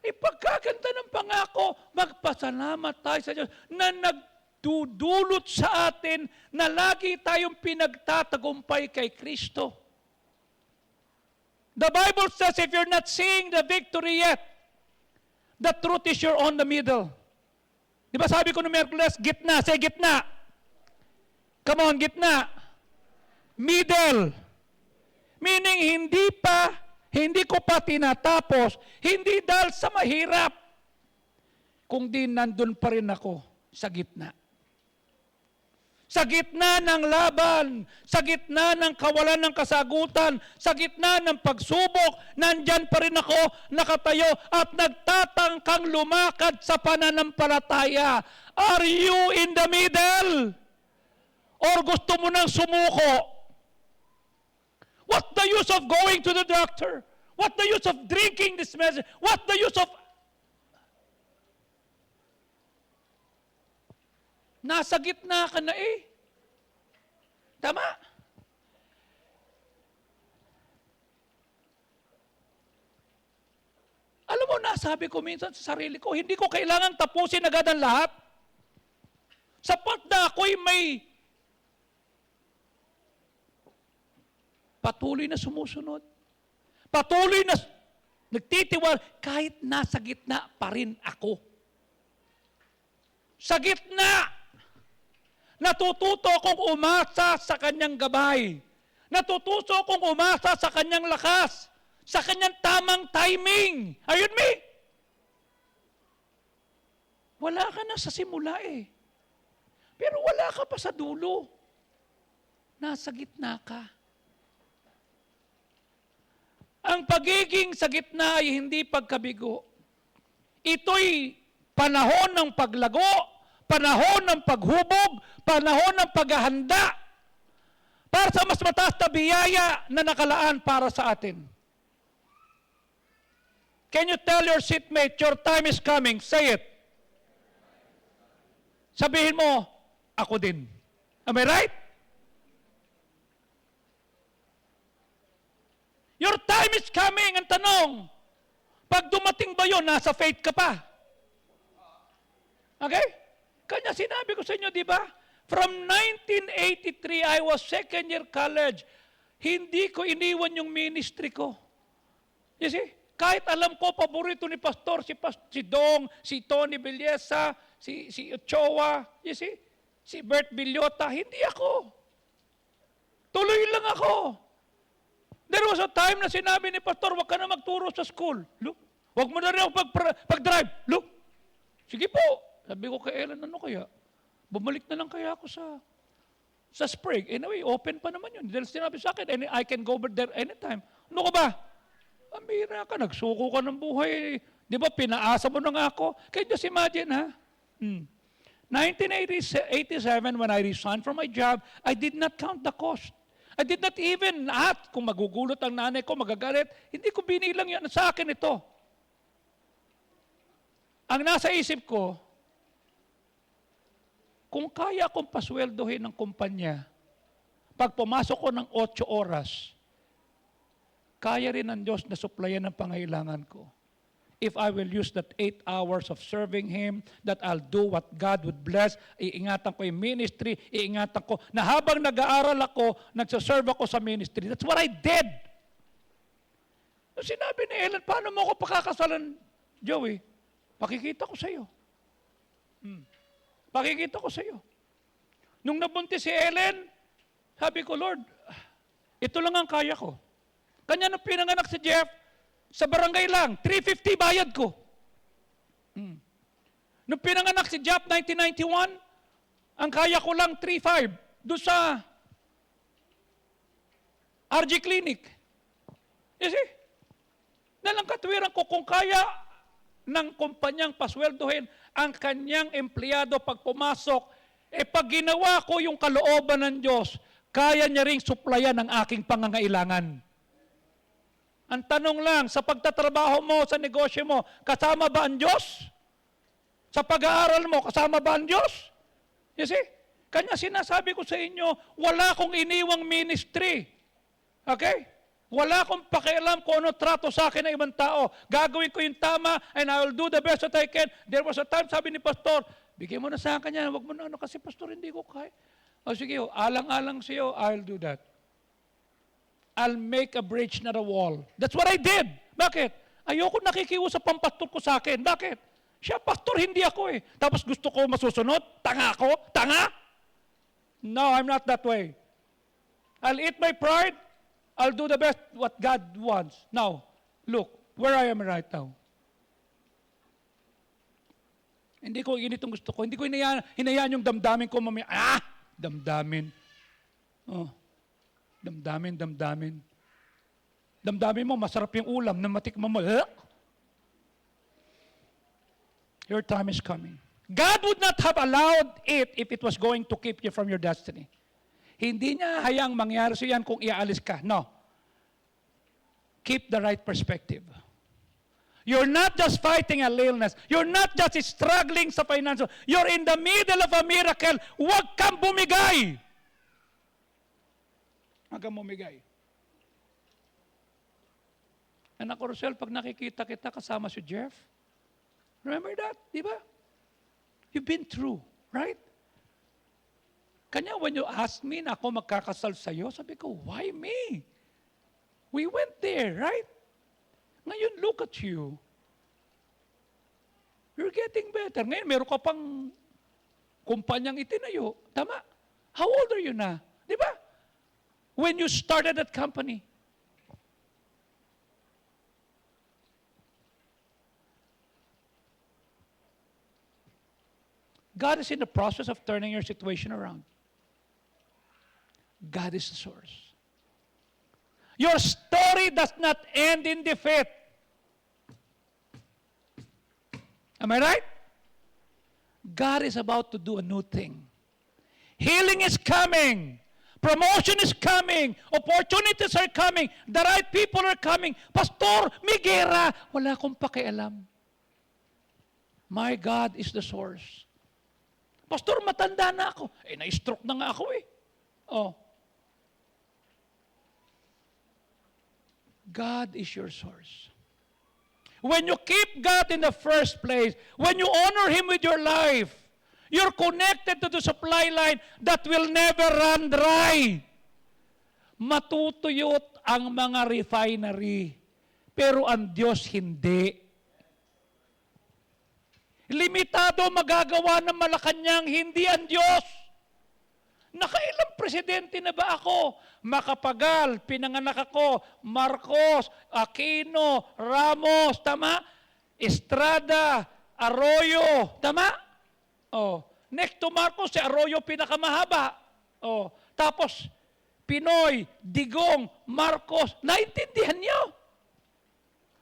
Pagkaganda ng pangako, magpasalamat tayo sa Diyos na nagdudulot sa atin na lagi tayong pinagtatagumpay kay Kristo. The Bible says if you're not seeing the victory yet, the truth is you're on the middle. Di ba sabi ko no Merkules, gitna, say gitna. Come on, gitna. Middle. Meaning hindi ko pa tinatapos, hindi dahil sa mahirap, kung di nandun pa rin ako sa gitna. Sa gitna ng laban, sa gitna ng kawalan ng kasagutan, sa gitna ng pagsubok, nandyan pa rin ako nakatayo at nagtatangkang lumakad sa pananampalataya. Are you in the middle? Or gusto mo nang sumuko? What the use of going to the doctor? What the use of drinking this medicine? What the use of... Nasa gitna ka na eh. Tama? Alam mo, nasabi ko minsan sa sarili ko, hindi ko kailangan tapusin agad ang lahat. Sapat na ako'y may patuloy na sumusunod. Patuloy na nagtitiwala kahit nasa gitna pa rin ako. Sa gitna, natututo akong umasa sa kanyang gabay. Natututo akong umasa sa kanyang lakas, sa kanyang tamang timing. Ayun me? Wala ka na sa simula eh. Pero wala ka pa sa dulo. Nasa gitna ka. Ang pagiging sa gitna ay hindi pagkabigo. Ito'y panahon ng paglago, panahon ng paghubog, panahon ng paghahanda para sa mas mataas na biyaya na nakalaan para sa atin. Can you tell your seatmate, your time is coming? Say it. Sabihin mo, ako din. Am I right? Your time is coming. Ang tanong, pag dumating ba yun, nasa faith ka pa? Okay? Kanya sinabi ko sa inyo, di ba? From 1983, I was second year college. Hindi ko iniwan yung ministry ko. You see? Kahit alam ko, paborito ni Pastor, si Dong, si Tony Villesa, si Ochoa, you see? Si Bert Villota, hindi ako. Tuloy lang ako. There was a time na sinabi ni Pastor, wag ka na magturo sa school. Look, wag mo na rin ako pag-drive. Look, sige po. Sabi ko kay Ellen, ano kaya? Bumalik na lang kaya ako sa Sprague. Anyway, open pa naman yun. Dahil sinabi sa akin, I can go over there anytime. Ano ka ba? Amira ka, nagsuko ka ng buhay. Di ba, pinaasa mo na nga ako. Can you just imagine, ha? 1987, when I resigned from my job, I did not count the cost. I did not even ask kung magugulot ang nanay ko, magagalit. Hindi ko binilang yan. Sa akin ito. Ang nasa isip ko, kung kaya akong pasweldohin ng kumpanya, pag pumasok ko ng 8 oras, kaya rin ng Diyos na suplayan ng pangailangan ko. If I will use that 8 hours of serving Him, that I'll do what God would bless, iingatan ko yung ministry, iingatan ko, na habang nag-aaral ako, nagsaserve ako sa ministry. That's what I did. Sinabi ni Ellen, paano mo ako pakakasalan, Joey? Pakikita ko sa iyo. Pakikita ko sa iyo. Nung nabuntis si Ellen, sabi ko, Lord, ito lang ang kaya ko. Kanya nung pinanganak si Jeff, sa barangay lang, 350 bayad ko. Nung pinanganak si Jeff, 1991, ang kaya ko lang 3.5 doon sa RG Clinic. You see? Nalang katwiran ko, kung kaya ng kumpanyang pasweldohin ang kanyang empleyado pag pumasok, pag ginawa ko yung kalooban ng Diyos, kaya niya ring suplayan ang aking pangangailangan. Ang tanong lang, sa pagtatrabaho mo, sa negosyo mo, kasama ba ang Diyos? Sa pag-aaral mo, kasama ba ang Diyos? You see? Kanya sinasabi ko sa inyo, wala akong iniwang ministry. Okay? Wala akong pakialam kung ano trato sa akin ng ibang tao. Gagawin ko yung tama and I will do the best that I can. There was a time, sabi ni Pastor, bigyan mo na sa akin yan, wag mo na ano, kasi Pastor, hindi ko kaya. O sige, alang-alang sa'yo, I'll do that. I'll make a bridge, not a wall. That's what I did. Bakit? Ayoko nakikiusap ang pastor ko sa akin. Bakit? Siya pastor, hindi ako eh. Tapos gusto ko masusunod? Tanga ako? Tanga? No, I'm not that way. I'll eat my pride. I'll do the best what God wants. Now, look, where I am right now. Hindi ko initong gusto ko. Hindi ko hinayaan yung damdamin ko mamaya. damdamin. Oh, damdamin. Damdamin mo, masarap yung ulam na matikman mo. Your time is coming. God would not have allowed it if it was going to keep you from your destiny. Hindi niya hayang mangyari sa yan kung iaalis ka. No. Keep the right perspective. You're not just fighting a illness. You're not just struggling sa financial. You're in the middle of a miracle. Huwag kang bumigay. Huwag kang bumigay. Anak ko, Rosel, pag nakikita kita kasama si Jeff, remember that? Di ba? You've been through, right? Kanya, when you ask me na ako magkakasal sa'yo, sabi ko, why me? We went there, right? Ngayon, look at you. You're getting better. Ngayon, meron ka pang kumpanyang itinayo. Tama? How old are you na? Di ba? When you started that company. God is in the process of turning your situation around. God is the source. Your story does not end in defeat. Am I right? God is about to do a new thing. Healing is coming. Promotion is coming. Opportunities are coming. The right people are coming. Pastor, may gera. Wala akong pakialam. My God is the source. Pastor, matanda na ako. Na-stroke na nga ako eh. Oh. God is your source. When you keep God in the first place, when you honor Him with your life, you're connected to the supply line that will never run dry. Matutuyot ang mga refinery, pero ang Diyos hindi. Limitado magagawa ng Malacanang, hindi ang Diyos. Nakailang presidente na ba ako? Macapagal, pinanganak ako, Marcos, Aquino, Ramos, tama? Estrada, Arroyo, tama? Oh, next to Marcos, si Arroyo pinakamahaba. Oh, tapos Pinoy, Digong, Marcos, naintindihan niyo?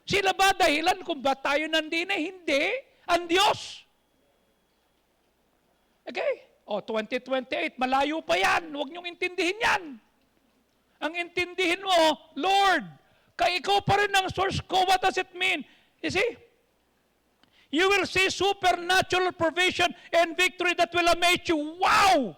Sila ba dahilan kung ba tayo nandina? Hindi. Ang Diyos. Okay? O, 2028, malayo pa yan. Huwag niyong intindihin yan. Ang intindihin mo, Lord, kay ikaw pa rin ang source ko. What does it mean? You see? You will see supernatural provision and victory that will amaze you. Wow!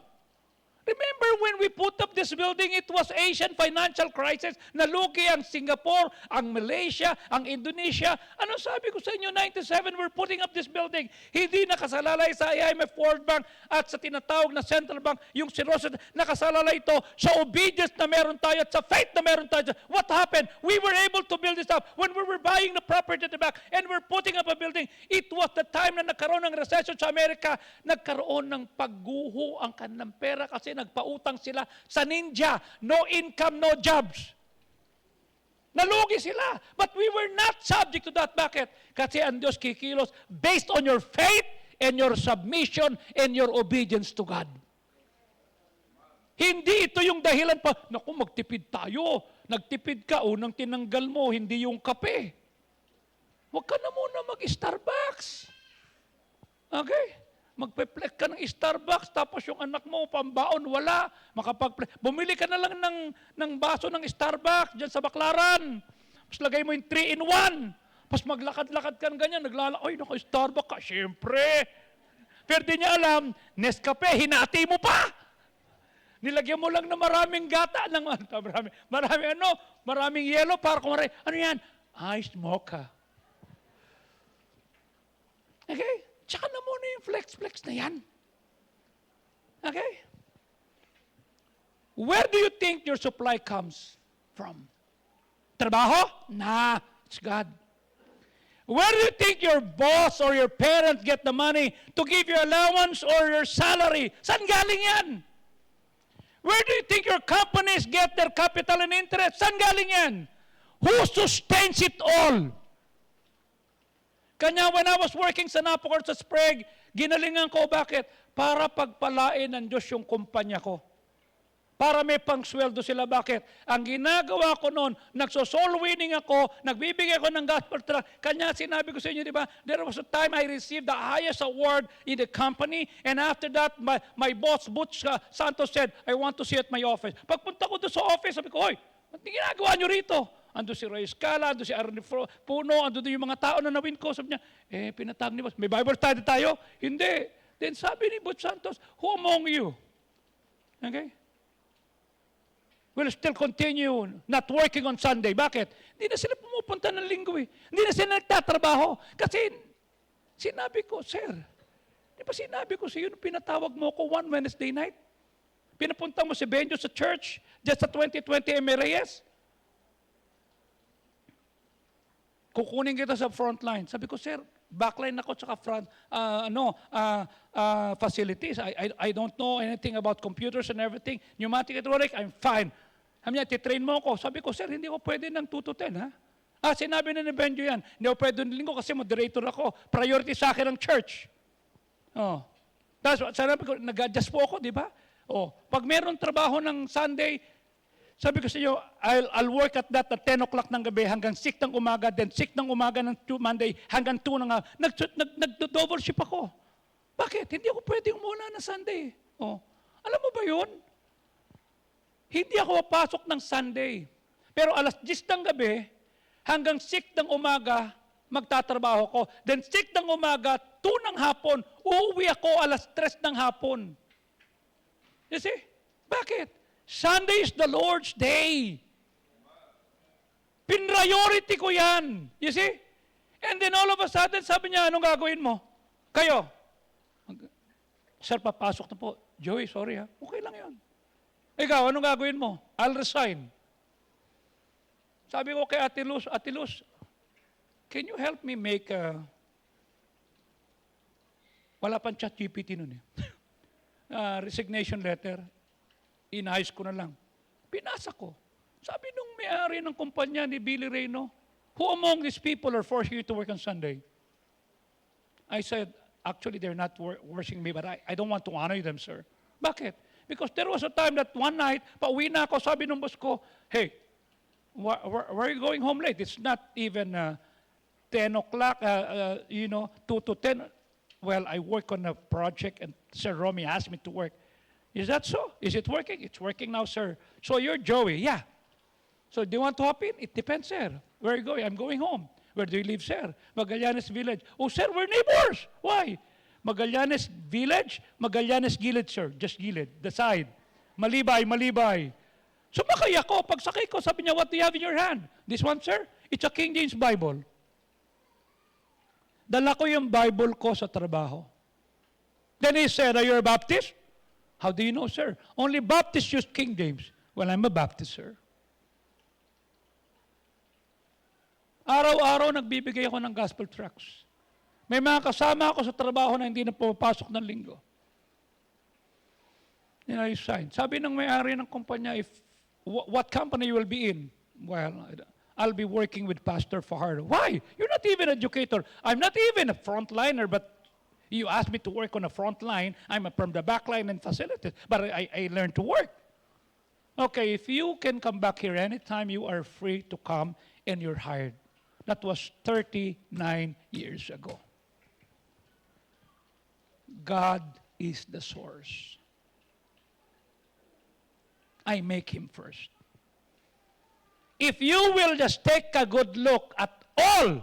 Remember when we put up this building, it was Asian financial crisis. Nalugi ang Singapore, ang Malaysia, ang Indonesia. Ano sabi ko sa inyo, 97, we're putting up this building. Hindi nakasalalay sa IMF World Bank at sa tinatawag na Central Bank, yung si Rosa, nakasalalay ito sa obedience na meron tayo at sa faith na meron tayo. What happened? We were able to build this up. When we were buying the property at the back and we're putting up a building, it was the time na nagkaroon ng recession sa Amerika, nagkaroon ng pagguho ang kanilang pera kasi nagpautang sila sa ninja. No income, no jobs. Nalugi sila. But we were not subject to that. Bakit? Kasi ang Diyos kikilos based on your faith and your submission and your obedience to God. Hindi ito yung dahilan pa, naku, magtipid tayo. Nagtipid ka, unang tinanggal mo, hindi yung kape. Huwag ka na muna mag-Starbucks. Okay? Magpe-flex ka ng Starbucks, tapos yung anak mo, pambaon, wala. Bumili ka na lang ng baso ng Starbucks dyan sa Baclaran. Tapos lagay mo yung 3-in-1. Tapos maglakad-lakad ka ng ganyan, ay, naku, Starbucks ka, syempre. Pero di niya alam, Nescafe, hinati mo pa. Nilagyan mo lang na maraming gata, maraming yellow, para kung ano yan? Iced mocha. Okay? Tsaka na muna yung flex na yan. Okay? Where do you think your supply comes from? Trabaho? Nah, it's God. Where do you think your boss or your parents get the money to give you allowance or your salary? Saan galing yan? Where do you think your companies get their capital and interest? Saan galing yan? Who sustains it all? Kanya, when I was working sa Napocor sa Sprague, ginalingan ko, bakit? para pagpalain ng Diyos yung kumpanya ko. Para may pangsweldo sila. Bakit? Ang ginagawa ko noon, nagso-soul winning ako, nagbibigay ako ng gospel tract. Kanya sinabi ko sa inyo, di ba? There was a time I received the highest award in the company, and after that, my boss, Butch Santos, said, I want to see at my office. Pagpunta ko doon sa office, sabi ko, hoy, ano ginagawa nyo rito? Ando si Roy Scala, ando si Arne Puno, ando doon yung mga tao na nawin ko. Sabi niya, pinatawag ni boss, may Bible study tayo? Hindi. Then sabi ni Butch Santos, who among you? Okay? Will still continue not working on Sunday. Bakit? Hindi na sila pumupunta ng linggo eh. Hindi na sila nagtatrabaho. Kasi sinabi ko, sir, di ba sinabi ko sa iyo, pinatawag mo ko one Wednesday night? Pinapunta mo si Benjo sa church just sa 2020 MRAS? Kukunin kita sa front line. Sabi ko, sir, backline ako tsaka front facilities. I don't know anything about computers and everything. Pneumatic hydraulic, I'm fine. Sabi niya, titrain mo ako. Sabi ko, sir, hindi ko pwede ng 2 to 10, ha? Sinabi na ni Benjo yan. Hindi ko pwede ng linggo kasi moderator ako. Priority sa akin ang church. Tapos, sabi ko, nag-adjust po ako, di ba? Pag meron trabaho ng Sunday, sabi ko sa inyo, I'll work at that at 10 o'clock ng gabi hanggang 6 ng umaga, then 6 ng umaga ng Monday hanggang 2 ng nag-double shift ako. Bakit? Hindi ako pwedeng umuna na Sunday. Alam mo ba yun? Hindi ako papasok ng Sunday. Pero alas 10 ng gabi, hanggang 6 ng umaga, magtatrabaho ko. Then 6 ng umaga, 2 ng hapon, uuwi ako alas 3 ng hapon. You see? Bakit? Sunday is the Lord's day. Priority ko yan. You see? And then all of a sudden, sabi niya, anong gagawin mo? Kayo. Sir, papasok na po. Joey, sorry ha. Okay lang yan. Ikaw, anong gagawin mo? I'll resign. Sabi ko kay Ate Luz, can you help me make wala pang ChatGPT nun eh. Resignation letter. Inayos ko na lang. Pinasa ko. Sabi nung may-ari ng kumpanya ni Billy Reyno, who among these people are forced you to work on Sunday? I said, actually, they're not worshiping me, but I don't want to honor them, sir. Bakit? Because there was a time that one night, pauwi na ako, sabi ng boss ko, hey, why are you going home late? It's not even 10 o'clock, 2 to 10. Well, I work on a project, and Sir Romy asked me to work. Is that so? Is it working? It's working now, sir. So you're Joey? Yeah. So do you want to hop in? It depends, sir. Where are you going? I'm going home. Where do you live, sir? Magallanes Village. Oh, sir, we're neighbors. Why? Magallanes Village, Magallanes Gilid, sir. Just Gilid, the side. Malibay. Sumakay ako. Pagsakay ko, sabi niya, what do you have in your hand? This one, sir? It's a King James Bible. Dala ko yung Bible ko sa trabaho. Then he said, are you a Baptist? How do you know, sir? Only Baptists use King James. Well, I'm a Baptist, sir. Araw-araw nagbibigay ako ng gospel tracts. May mga kasama ako sa trabaho na hindi na pumapasok ng linggo. Then I signed. Sabi ng may-ari ng kumpanya, what company you will be in? Well, I'll be working with Pastor Fajardo. Why? You're not even an educator. I'm not even a frontliner, but you asked me to work on a front line. I'm from the back line and facilities. But I learned to work. Okay, if you can come back here anytime, you are free to come and you're hired. That was 39 years ago. God is the source. I make Him first. If you will just take a good look at all,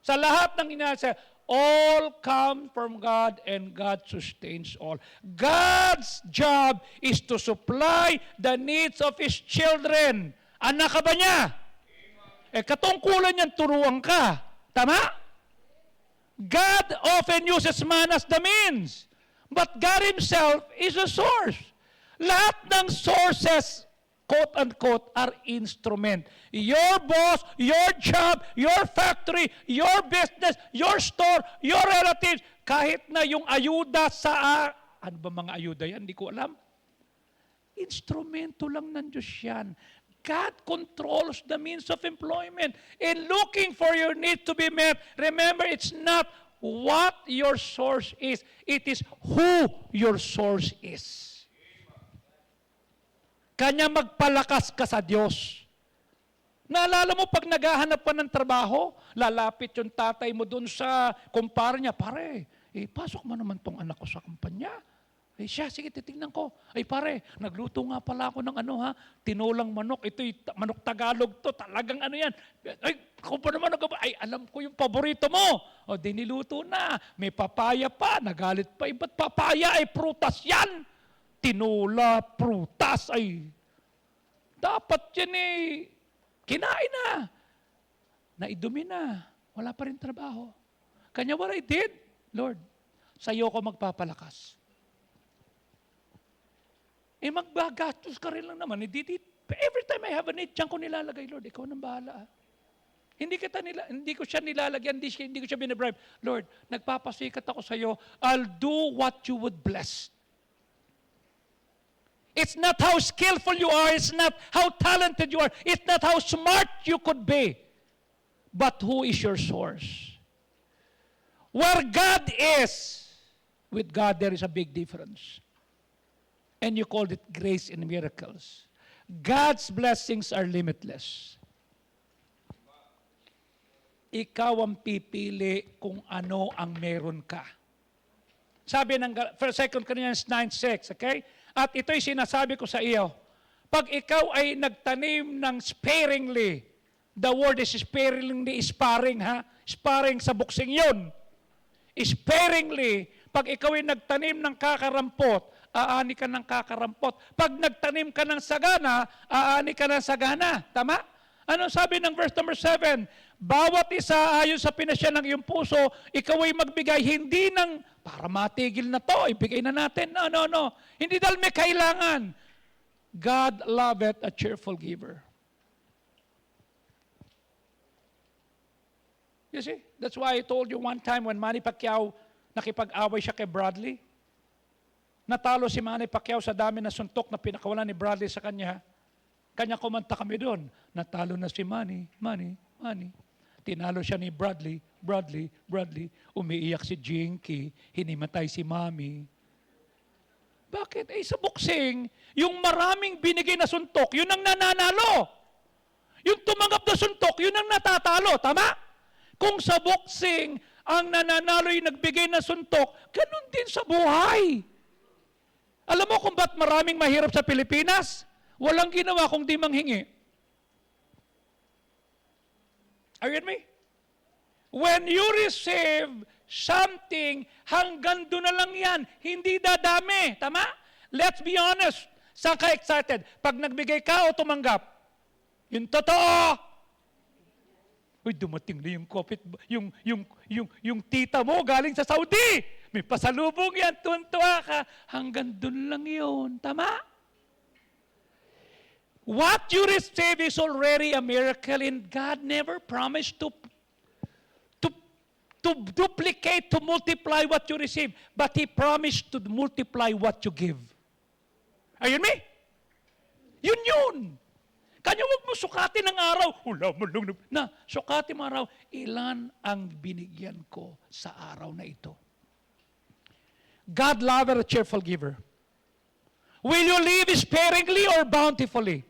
sa lahat ng inasa, all come from God and God sustains all. God's job is to supply the needs of His children. Anak ka ba niya? Katungkulan niyan, turuan ka. Tama? God often uses man as the means. But God Himself is a source. Lahat ng sources, quote-unquote, are instrument. Your boss, your job, your factory, your business, your store, your relatives, kahit na yung ayuda sa... Ano ba mga ayuda yan? Hindi ko alam. Instrumento lang ng Diyos yan. God controls the means of employment. In looking for your need to be met, remember, it's not what your source is. It is who your source is. Kanya magpalakas ka sa Diyos. Naalala mo, pag naghahanap ka ng trabaho, lalapit yung tatay mo dun sa kumpara niya, pare, pasok mo naman tong anak ko sa kumpanya. Siya, sige, titignan ko. Pare, nagluto nga pala ako ng tinulang manok. Ito'y manok Tagalog to, talagang ano yan. Kung pa naman alam ko yung paborito mo. Diniluto na. May papaya pa, nagalit pa. Ba't papaya? Prutas yan. Tinula, prutas, dapat yan kinain na. Naidumi na. Wala pa rin trabaho. Kanya what I did, Lord, sa iyo ko magpapalakas. Magbagastos ka rin lang naman. Every time I have a need, diyan ko nilalagay, Lord, ikaw nang bahala. Hindi ko siya nilalagyan, hindi ko siya binabribe. Lord, nagpapasikat ako sa iyo. I'll do what you would bless. It's not how skillful you are. It's not how talented you are. It's not how smart you could be. But who is your source? Where God is, with God there is a big difference. And you called it grace and miracles. God's blessings are limitless. Ikaw ang pipili kung ano ang meron ka. Sabi ng 2 Corinthians 9:6, okay? At ito'y sinasabi ko sa iyo, pag ikaw ay nagtanim ng sparingly, the word is sparingly, sparring Sparring sa boxing yun. Sparingly, pag ikaw ay nagtanim ng kakarampot, aani ka ng kakarampot. Pag nagtanim ka ng sagana, aani ka ng sagana. Tama? Ano sabi ng verse number 7? Bawat isa ayon sa pinasya ng iyong puso, ikaw ay magbigay hindi ng para matigil na to, ibigay na natin. No. Hindi dahil may kailangan. God loveth a cheerful giver. You see? That's why I told you one time when Manny Pacquiao nakipag-away siya kay Bradley. Natalo si Manny Pacquiao sa dami na suntok na pinakawalan ni Bradley sa kanya. Kanya kumanta kami doon. Natalo na si Manny. Tinalo siya ni Bradley. Umiiyak si Jinky. Hinimatay si Mami. Bakit? Sa boxing, yung maraming binigay na suntok, yun ang nananalo. Yung tumanggap na suntok, yun ang natatalo. Tama? Kung sa boxing, ang nananalo yung nagbigay na suntok, ganun din sa buhay. Alam mo kung ba't maraming mahirap sa Pilipinas? Walang ginawa kung di manghingi. Are you with me? When you receive something, hanggang doon na lang yan. Hindi dadami. Tama? Let's be honest. Saan ka excited? Pag nagbigay ka o tumanggap? Yung totoo. Dumating na yung tita mo galing sa Saudi. May pasalubong yan. Tuwan-tuwa ka. Hanggang doon lang yun. Tama? What you receive is already a miracle, and God never promised to duplicate, to multiply what you receive, but He promised to multiply what you give. Are you with me? Yun. Kanya wag mo sukatin ang araw. Sukatin mo araw. Ilan ang binigyan ko sa araw na ito? God loveth a cheerful giver. Will you live sparingly or bountifully?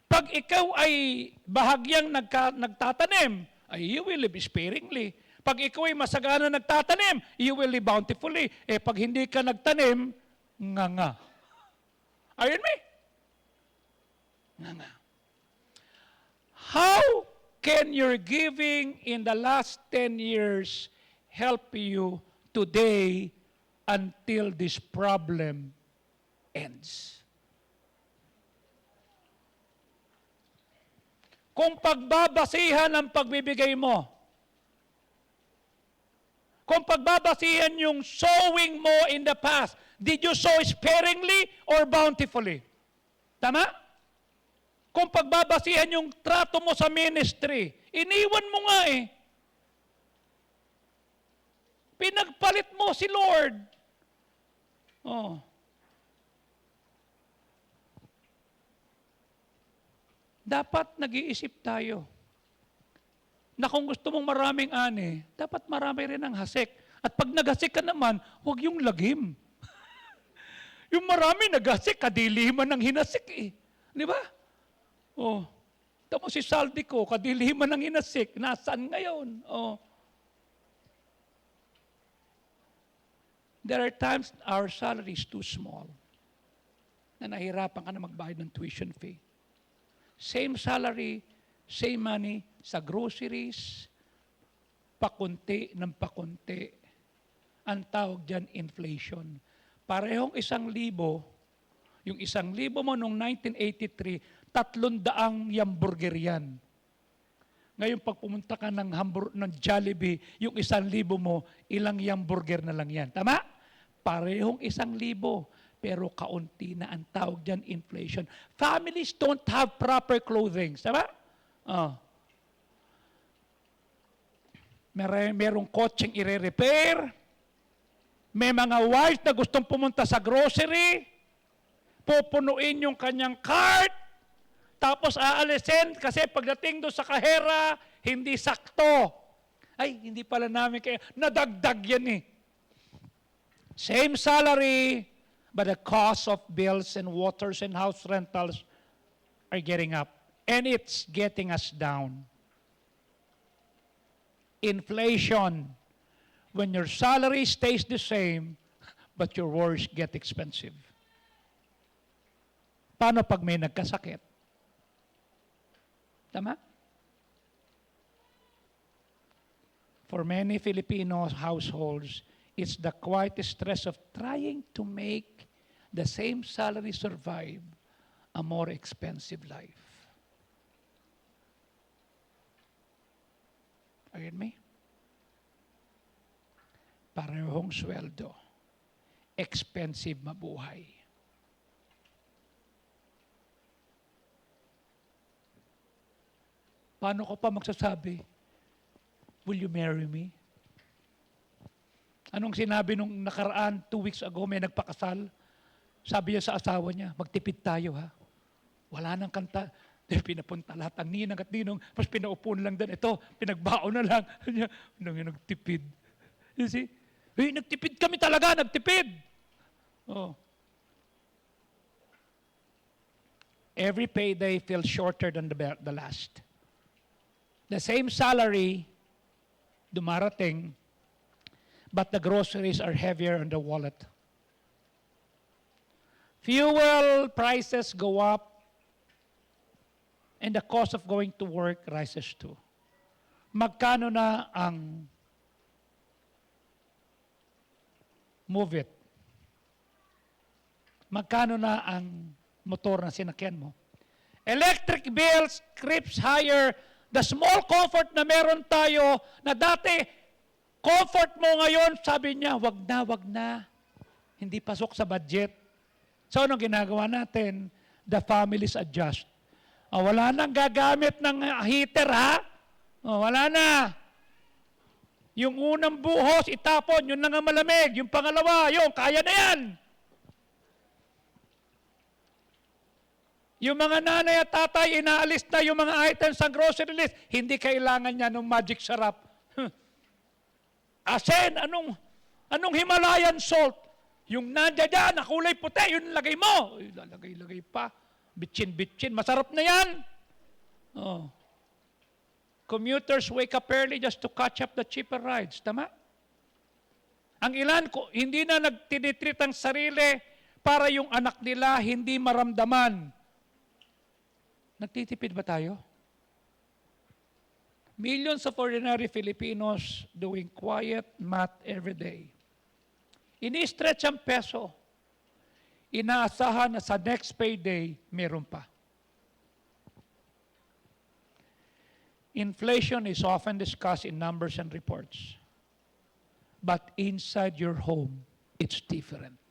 Pag ikaw ay bahagyang nagtatanim, you will live sparingly. Pag ikaw ay masagana nagtatanim, you will live bountifully. Pag hindi ka nagtanim, nga. Are you with me? Nga. How can your giving in the last 10 years help you today until this problem ends? Kung pagbabasihan ang pagbibigay mo, kung pagbabasihan yung sowing mo in the past, did you sow sparingly or bountifully? Tama? Kung pagbabasihan yung trato mo sa ministry, iniwan mo nga Pinagpalit mo si Lord. Dapat nag-iisip tayo. na kung gusto mong maraming ani, dapat marami rin ang hasik. At pag naghasik ka naman, huwag yung lagim. Yung marami naghasik, kadiliman ng hinasik eh. Di ba? Oh. Tamo si Saldi ko, kadiliman ng hinasik. Nasaan ngayon? Oh. There are times our salary is too small na nahirapan ka na magbayad ng tuition fee. Same salary, same money sa groceries, pakunti ng pakunti. Ang tawag dyan, inflation. Parehong 1,000, yung 1,000 mo noong 1983, 300 hamburger yan. Ngayon, pag pumunta ka ng Jollibee, yung 1,000 mo, ilang hamburger na lang yan. Tama? Parehong 1,000, pero kaunti na ang tawag dyan, inflation. Families don't have proper clothing. Tama? Merong kotseng ire-repair. May mga wives na gustong pumunta sa grocery. Pupunuin yung kanyang cart. Tapos aalisin kasi pagdating doon sa kahera, hindi sakto. Ay, hindi pala namin kaya. Nadagdag yan eh. Same salary, but the cost of bills and waters and house rentals are getting up. And it's getting us down. Inflation. When your salary stays the same, but your words get expensive. Paano pag may nagkasakit? Tama? For many Filipino households, it's the quiet stress of trying to make the same salary survive a more expensive life. Are you with me? Parehong sweldo. Expensive mabuhay. Paano ko pa magsasabi, will you marry me? Anong sinabi nung nakaraan, 2 weeks ago, may nagpakasal? Sabi niya sa asawa niya, magtipid tayo ha. Wala nang kanta. Pinapunta lahat ang ninang at ninong, tapos pinaupuan lang din. Ito, pinagbaon na lang. Anong nagtipid? You see? Nagtipid kami talaga, nagtipid. Oh. Every payday feels shorter than the last. The same salary, dumarating, but the groceries are heavier on the wallet. Fuel prices go up, and the cost of going to work rises too. Magkano na ang move it? Magkano na ang motor na sinakyan mo? Electric bills creeps higher. The small comfort na meron tayo na dati, comfort mo ngayon, sabi niya, wag na. Hindi pasok sa budget. So, anong ginagawa natin? The families adjust. Wala nang gagamit ng heater, ha? Wala na. Yung unang buhos, itapon, yun na nga malamig. Yung pangalawa, yun, kaya na yan. Yung mga nanay at tatay, inaalis na yung mga items sa grocery list. Hindi kailangan niya ng magic sarap. Asin, anong Himalayan salt? Yung nandiyan dyan, na kulay puti, yun lagay mo. Lagay pa. Bitchin. Masarap na yan. Oh. Commuters wake up early just to catch up the cheaper rides. Tama? Ang ilan, hindi na nagtinitreat ang sarili para yung anak nila hindi maramdaman. Nagtitipid ba tayo? Millions of ordinary Filipinos doing quiet math every day. Ini-stretch ang peso. Inaasahan na sa next payday, meron pa. Inflation is often discussed in numbers and reports. But inside your home, it's different.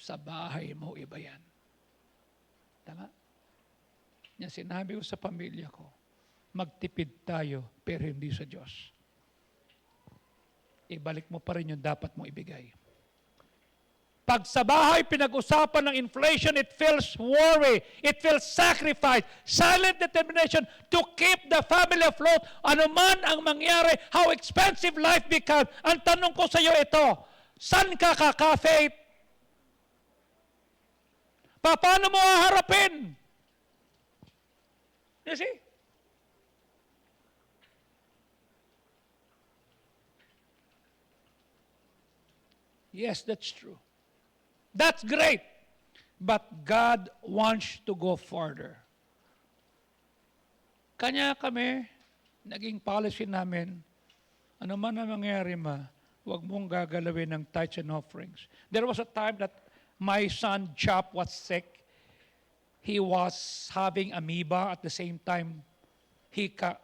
Sa bahay mo, iba yan. Tama? Yan sinabi ko sa pamilya ko, magtipid tayo, pero hindi sa Diyos. Ibalik mo pa rin yung dapat mo ibigay. Pag sa bahay pinag-usapan ng inflation, it feels worry, it feels sacrifice, silent determination to keep the family afloat. Ano man ang mangyari, how expensive life becomes. Ang tanong ko sa iyo ito, saan ka kaka-faith? Paano mo haharapin? You see? Yes, that's true. That's great. But God wants to go further. Kanya kami, naging policy namin, ano man ang mangyari huwag mong gagalawin ng tithes and offerings. There was a time that my son Chop was sick. He was having amoeba at the same time, hika.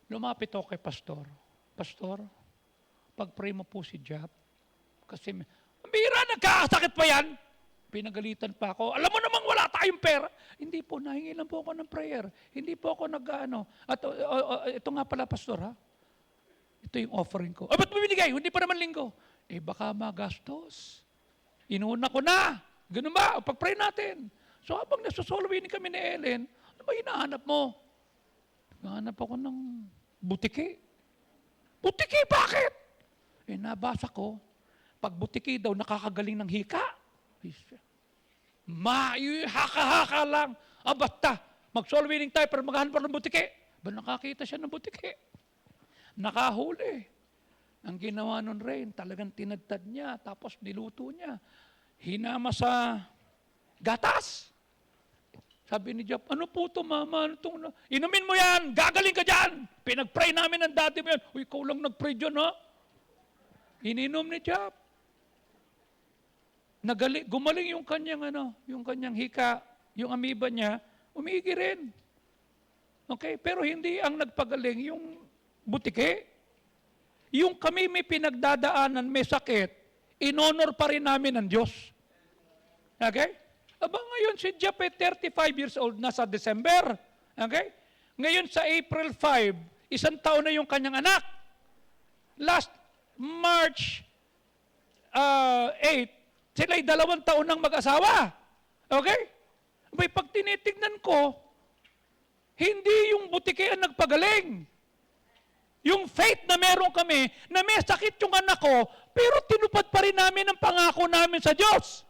Lumapit ako kay Pastor. Pastor, pag-pray mo po si Chop. Kasi bira, nagkakasakit pa yan. Pinagalitan pa ako. Alam mo namang wala tayong pera. Hindi po, nahingi lang po ako ng prayer. Hindi po ako nag-ano. At ito nga pala, Pastor, ha? Ito yung offering ko. Ba't mo binigay? Hindi pa naman linggo. Baka magastos. Inuuna ko na. Ganun ba? Pag-pray natin. So habang nasusolving kami ni Ellen, ano ba hinahanap mo? Hinahanap ako ng butiki. Butiki, bakit? Nabasa ko, pag butiki daw, nakakagaling ng hika. Haka-haka lang. Basta, mag-soul winning tayo, pero maghanap pa ng butiki. Ba nakakita siya ng butiki? Nakahuli. Ang ginawa nun Rain, talagang tinadtad niya, tapos niluto niya. Hinama sa gatas. Sabi ni Jap, ano po ito, mama? Inumin mo yan, gagaling ka dyan. Pinag-pray namin ng daddy mo yan. Uy, ikaw lang nag-pray dyan, ha? Ininom ni Jap. Gumaling yung kanyang hika, yung amoeba niya, umigi rin. Okay? Pero hindi ang nagpagaling yung butike. Yung kami may pinagdadaanan, may sakit, in-honor pa rin namin ng Diyos. Okay? Ngayon si Jap 35 years old na sa December. Okay? Ngayon sa April 5, 1 taon na yung kanyang anak. Last March 8, sila'y 2 taon ng mag-asawa. Okay? May pag tinitignan ko, hindi yung butike ang nagpagaling. Yung faith na meron kami, na may sakit yung anak ko, pero tinupad pa rin namin ang pangako namin sa Diyos.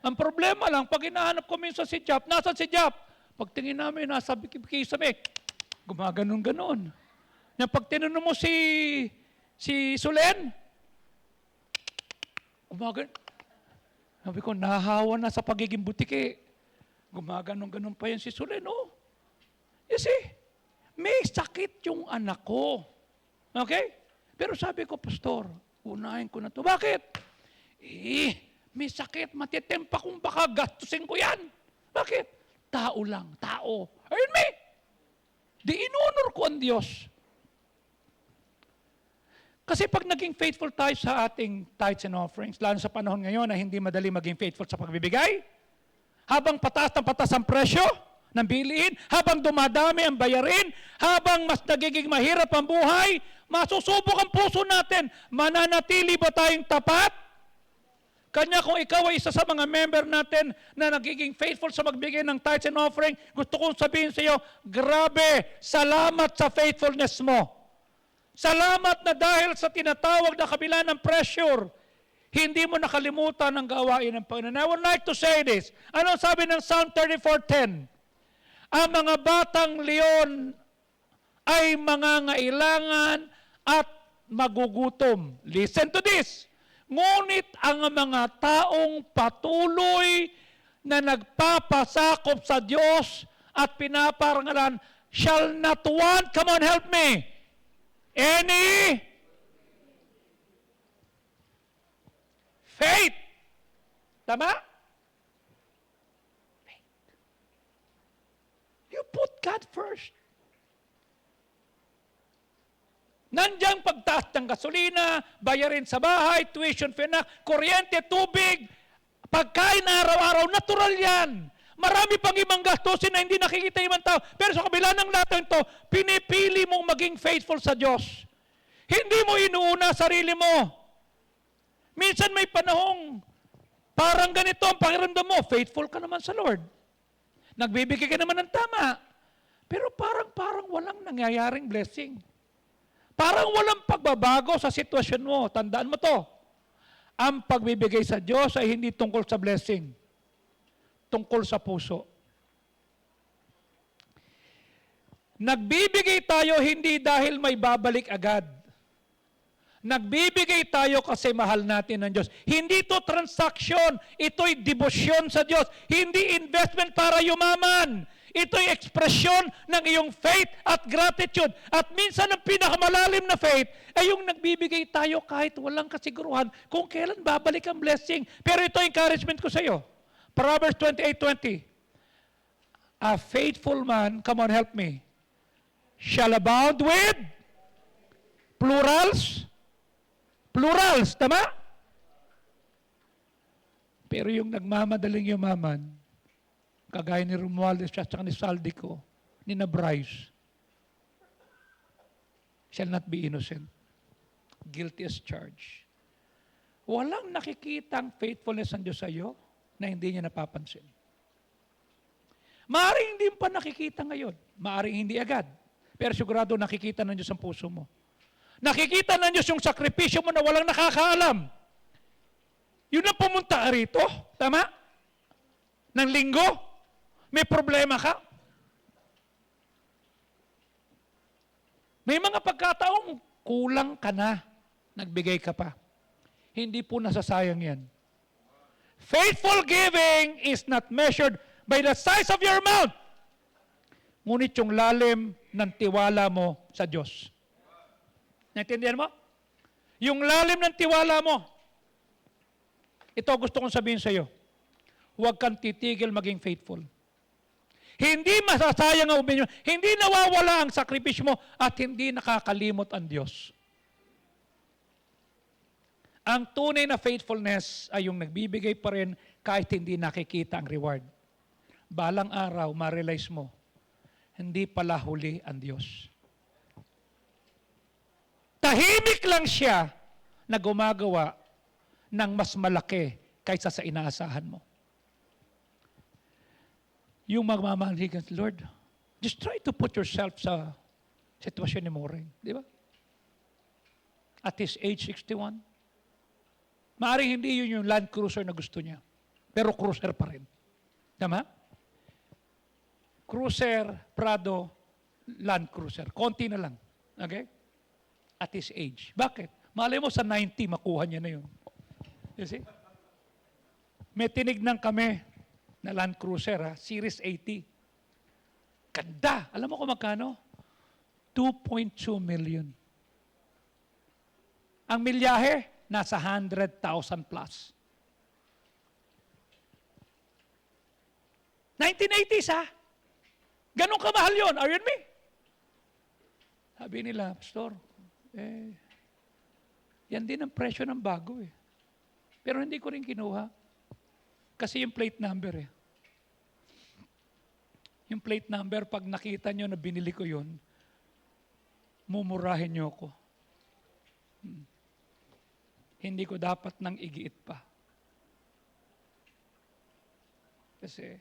Ang problema lang, pag hinahanap ko minsan si Jap, nasan si Jap? Pagtingin namin, nasa bikisa-sabi, gumaganon-ganon. Pag tinanong mo si Sulen, sabi ko, nahahawa na sa pagiging butiki. Gumaganon-ganon pa yan si Sulen, oh. You see, may sakit yung anak ko. Okay? Pero sabi ko, Pastor, unahin ko na to. Bakit? May sakit, matitempa kung baka gastusin ko yan. Bakit? Tao lang, tao. Ayun me. Di inunor ko ang Diyos. Kasi pag naging faithful tayo sa ating tithes and offerings, lalo sa panahon ngayon na hindi madali maging faithful sa pagbibigay, habang patas ng patas ang presyo ng bilihin, habang dumadami ang bayarin, habang mas nagiging mahirap ang buhay, masusubok ang puso natin. Mananatili ba tayong tapat? Kanya kung ikaw ay isa sa mga member natin na nagiging faithful sa magbigay ng tithes and offering, gusto kong sabihin sa iyo, grabe, salamat sa faithfulness mo. Salamat na dahil sa tinatawag na kabila ng pressure, hindi mo nakalimutan ang gawain ng Panginoon. I would like to say this. Ano sabi ng Psalm 34:10? Ang mga batang leon ay mangangailangan at magugutom. Listen to this. Ngunit ang mga taong patuloy na nagpapasakop sa Diyos at pinaparangalan shall not want, come on, help me, any faith. Tama? Faith. You put God first. Nandiyan pagtaas ng gasolina, bayarin sa bahay, tuition fee na, kuryente, tubig, pagkain araw-araw, natural yan. Marami pang ibang gastusin na hindi nakikita ibang tao. Pero sa kabila ng lahat ng ito, pinipili mong maging faithful sa Diyos. Hindi mo inuuna sarili mo. Minsan may panahong parang ganito ang pakiramdam mo, faithful ka naman sa Lord. Nagbibigay ka naman ng tama. Pero parang walang nangyayaring blessing. Parang walang pagbabago sa sitwasyon mo. Tandaan mo to. Ang pagbibigay sa Diyos ay hindi tungkol sa blessing. Tungkol sa puso. Nagbibigay tayo hindi dahil may babalik agad. Nagbibigay tayo kasi mahal natin ng Diyos. Hindi ito transaction. Ito'y debosyon sa Diyos. Hindi investment para yumaman. Ito'y ekspresyon ng iyong faith at gratitude. At minsan ang pinakamalalim na faith ay yung nagbibigay tayo kahit walang kasiguruhan kung kailan babalik ang blessing. Pero ito encouragement ko sa iyo. Proverbs 28:20. A faithful man, come on, help me, shall abound with plurals. Plurals, tama? Pero yung nagmamadaling yumaman, kagaya ni Romualdez at ni Saldico, ni na Bryce, shall not be innocent. Guilty as charged. Walang nakikitang faithfulness ng Diyos sa iyo na hindi niya napapansin. Maaring hindi pa nakikita ngayon. Maaring hindi agad. Pero sigurado nakikita ng Diyos ang puso mo. Nakikita ng Diyos yung sakripisyo mo na walang nakakaalam. Yun ang pumunta ka rito. Tama? Ng linggo. May problema ka. May mga pagkataong kulang ka na. Nagbigay ka pa. Hindi po nasasayang yan. Faithful giving is not measured by the size of your amount. Ngunit yung lalim ng tiwala mo sa Diyos. Naintindihan mo? Yung lalim ng tiwala mo. Ito gusto kong sabihin sa iyo. Huwag kang titigil maging faithful. Hindi masasayang ang opinion. Hindi nawawala ang sakripisyo mo at hindi nakakalimot ang Diyos. Ang tunay na faithfulness ay yung nagbibigay pa rin kahit hindi nakikita ang reward. Balang araw, ma-realize mo, hindi pala huli ang Diyos. Tahimik lang siya na gumagawa ng mas malaki kaysa sa inaasahan mo. Yung magmamahaligan, Lord, just try to put yourself sa sitwasyon ni Moring. Di ba? At his age 61. Maaaring hindi yun yung Land Cruiser na gusto niya. Pero cruiser pa rin. Tama? Cruiser, Prado, Land Cruiser. Konti na lang. Okay? At his age. Bakit? Malay mo sa 90, makuha niya na yun. You see? May tinignan kami na Land Cruiser, Series 80. Ganda. Alam mo kung magkano? 2.2 million. Ang milyahe, nasa 100,000 plus. 1980s, Ganon kamahal yun. Are you with me? Sabi nila, Pastor, yan din ang presyo ng bago Pero hindi ko rin kinuha. Kasi yung plate number Yung plate number, pag nakita nyo na binili ko yun, mumurahin nyo ako. Hindi ko dapat nang igiit pa. Kasi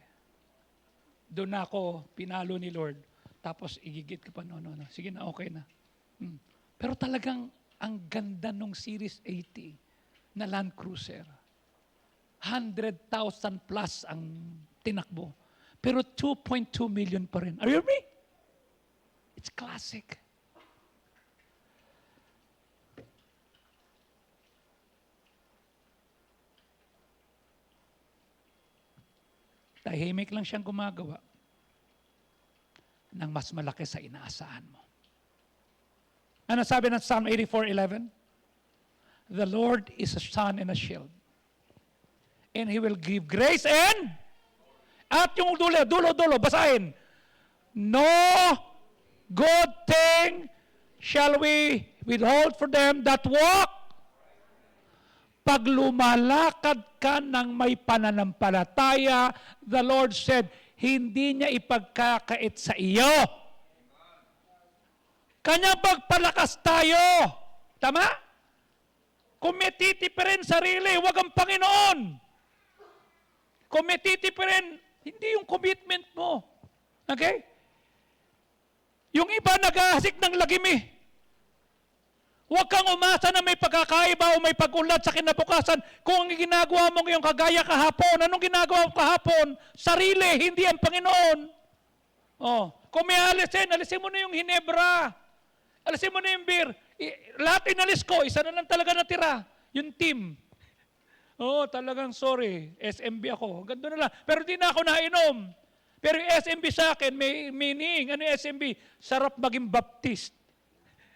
doon ako pinalo ni Lord, tapos igigit ka pa, no. Sige na, okay na. Pero talagang ang ganda nung Series 80 na Land Cruiser. 100,000 plus ang tinakbo. Pero 2.2 million pa rin. Are you with me? It's classic. Tahimik lang siyang gumagawa ng mas malaki sa inaasahan mo. Ano sabi ng Psalm 84:11? The Lord is a sun and a shield. And He will give grace and at yung dulo, basahin. No good thing shall we withhold for them that walk. Pag lumalakad ka ng may pananampalataya, the Lord said, hindi niya ipagkakait sa iyo. Kanya pagpalakas tayo. Tama? Kung may titipirin sarili, wag ang Panginoon. Kung may titipirin, hindi yung commitment mo. Okay? Yung iba nag-aasik ng lagimi. Huwag kang umasa na may pagkakaiba o may pag-unlad sa kinabukasan kung ang ginagawa mo ngayong kagaya kahapon. Anong ginagawa mo kahapon? Sarili, hindi ang Panginoon. Oh, kung may alisin mo na yung Hinebra. Alisin mo na yung beer. Lahat inalis ko, isa na lang talaga natira. Yung team. Oh, talagang sorry. SMB ako. Ganto na lang. Pero di na ako nainom. Pero yung SMB sa akin, may meaning. Ano yung SMB? Sarap maging Baptist.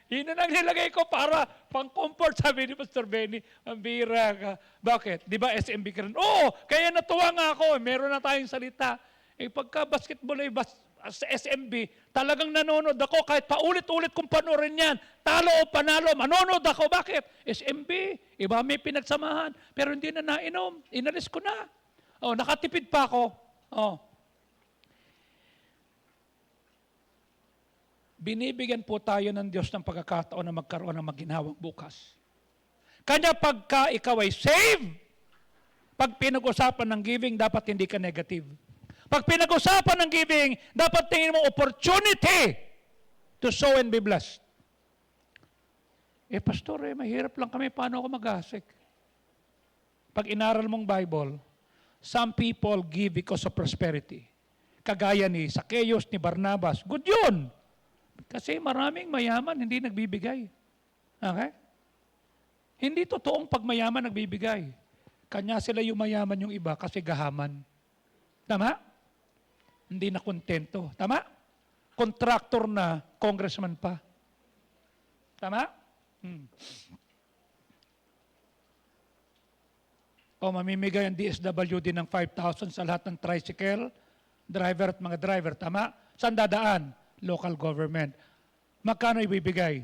Yun na lang nilagay ko para pang-comfort, sabi ni Pastor Benny. Ang bira ka. Bakit? Di ba SMB ka rin? Oo, kaya natuwa nga ako. Meron na tayong salita. Pagka-basketball ay sa SMB, talagang nanonood ako kahit paulit-ulit kong panoorin yan. Talo o panalo, manonood ako. Bakit? SMB. Iba may pinagsamahan. Pero hindi na nainom. Inalis ko na. Oh, nakatipid pa ako. Oh. Binibigyan po tayo ng Diyos ng pagkakataon na magkaroon ng maginhawang bukas. Kanya pagka ikaw ay saved, pag pinag-usapan ng giving, dapat hindi ka negative. Pag pinag-usapan ng giving, dapat tingin mo opportunity to sow and be blessed. Pastor, mahirap lang kami, paano ako mag-asik? Pag inaral mong Bible, some people give because of prosperity. Kagaya ni Zacchaeus, ni Barnabas. Good yun! Kasi maraming mayaman hindi nagbibigay. Okay? Hindi totoong pagmayaman nagbibigay. Kanya sila yung mayaman yung iba kasi gahaman. Tama? Hindi na kontento. Tama? Contractor na, congressman pa. Tama? O mamimigay ang DSWD ng 5,000 sa lahat ng tricycle, driver at mga driver. Tama? Saan dadaan? Local government. Magkano ibibigay?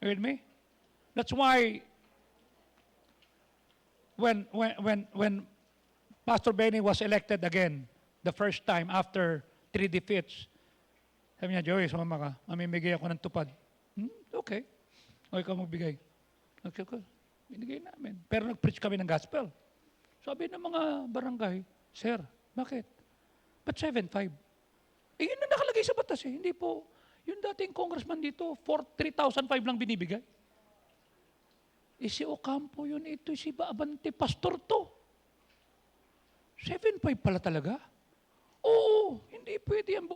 You with me? That's why when Pastor Benny was elected again, the first time after 3 defeats, sabi niya, Joey, sumama ka, mamimigay ako ng tupad. Okay. O ikaw magbigay. Okay, cool. Binigay namin. Pero nag-preach kami ng gospel. Sabi ng mga barangay, Sir, bakit? Ba't 7,500? Yun na nakalagay sa batas eh. Hindi po. Yung dating congressman dito, 3,500 lang binibigay. Si Ocampo yun, ito si Abante, pastor to. 7,500 pala talaga? Oo, hindi pwede yan.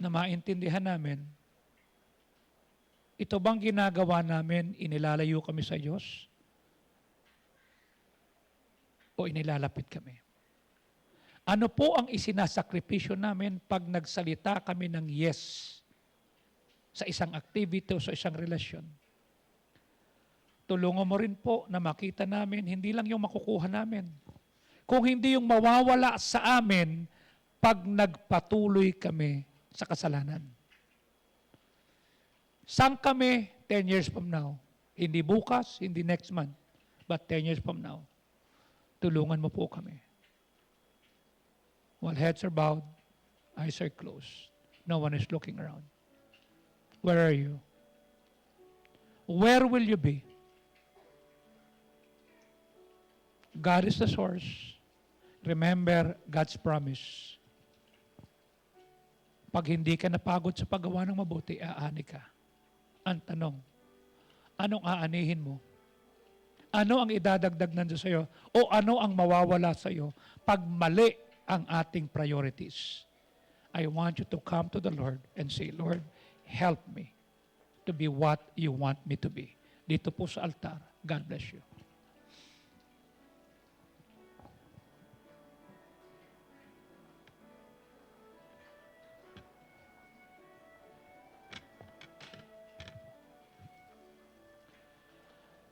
na maintindihan namin, ito bang ginagawa namin, inilalayo kami sa Diyos? O inilalapit kami? Ano po ang isinasakripisyo namin pag nagsalita kami ng yes sa isang activity o sa isang relasyon? Tulungan mo rin po na makita namin, hindi lang yung makukuha namin, kung hindi yung mawawala sa amin pag nagpatuloy kami sa kasalanan. Saan kami 10 years from now? Hindi bukas, hindi next month, but 10 years from now. Tulungan mo po kami. While heads are bowed, eyes are closed. No one is looking around. Where are you? Where will you be? God is the source. Remember God's promise. Pag hindi ka napagod sa paggawa ng mabuti, aani ka. Ang tanong, anong aanihin mo? Ano ang idadagdag nandiyo sa iyo? O ano ang mawawala sa iyo pag mali ang ating priorities? I want you to come to the Lord and say, Lord, help me to be what you want me to be. Dito po sa altar. God bless you.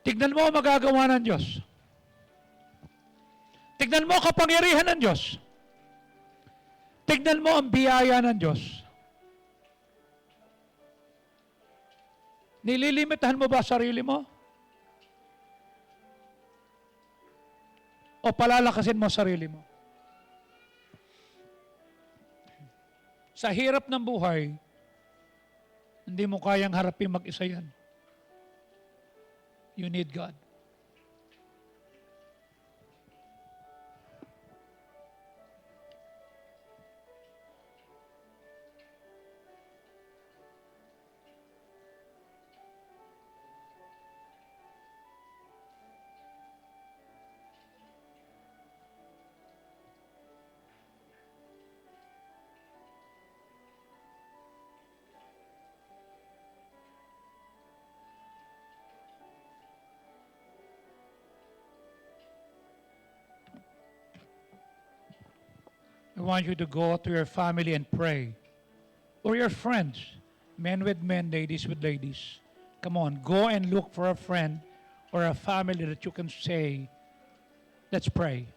Tignan mo ang magagawa ng Diyos. Tignan mo ang kapangyarihan ng Diyos. Tignan mo ang biyaya ng Diyos. Nililimitahan mo ba sarili mo? O palalakasin mo sarili mo? Sa hirap ng buhay, hindi mo kayang harapin mag-isa yan. You need God. I want you to go to your family and pray. Or your friends, men with men, ladies with ladies. Come on, go and look for a friend or a family that you can say, let's pray.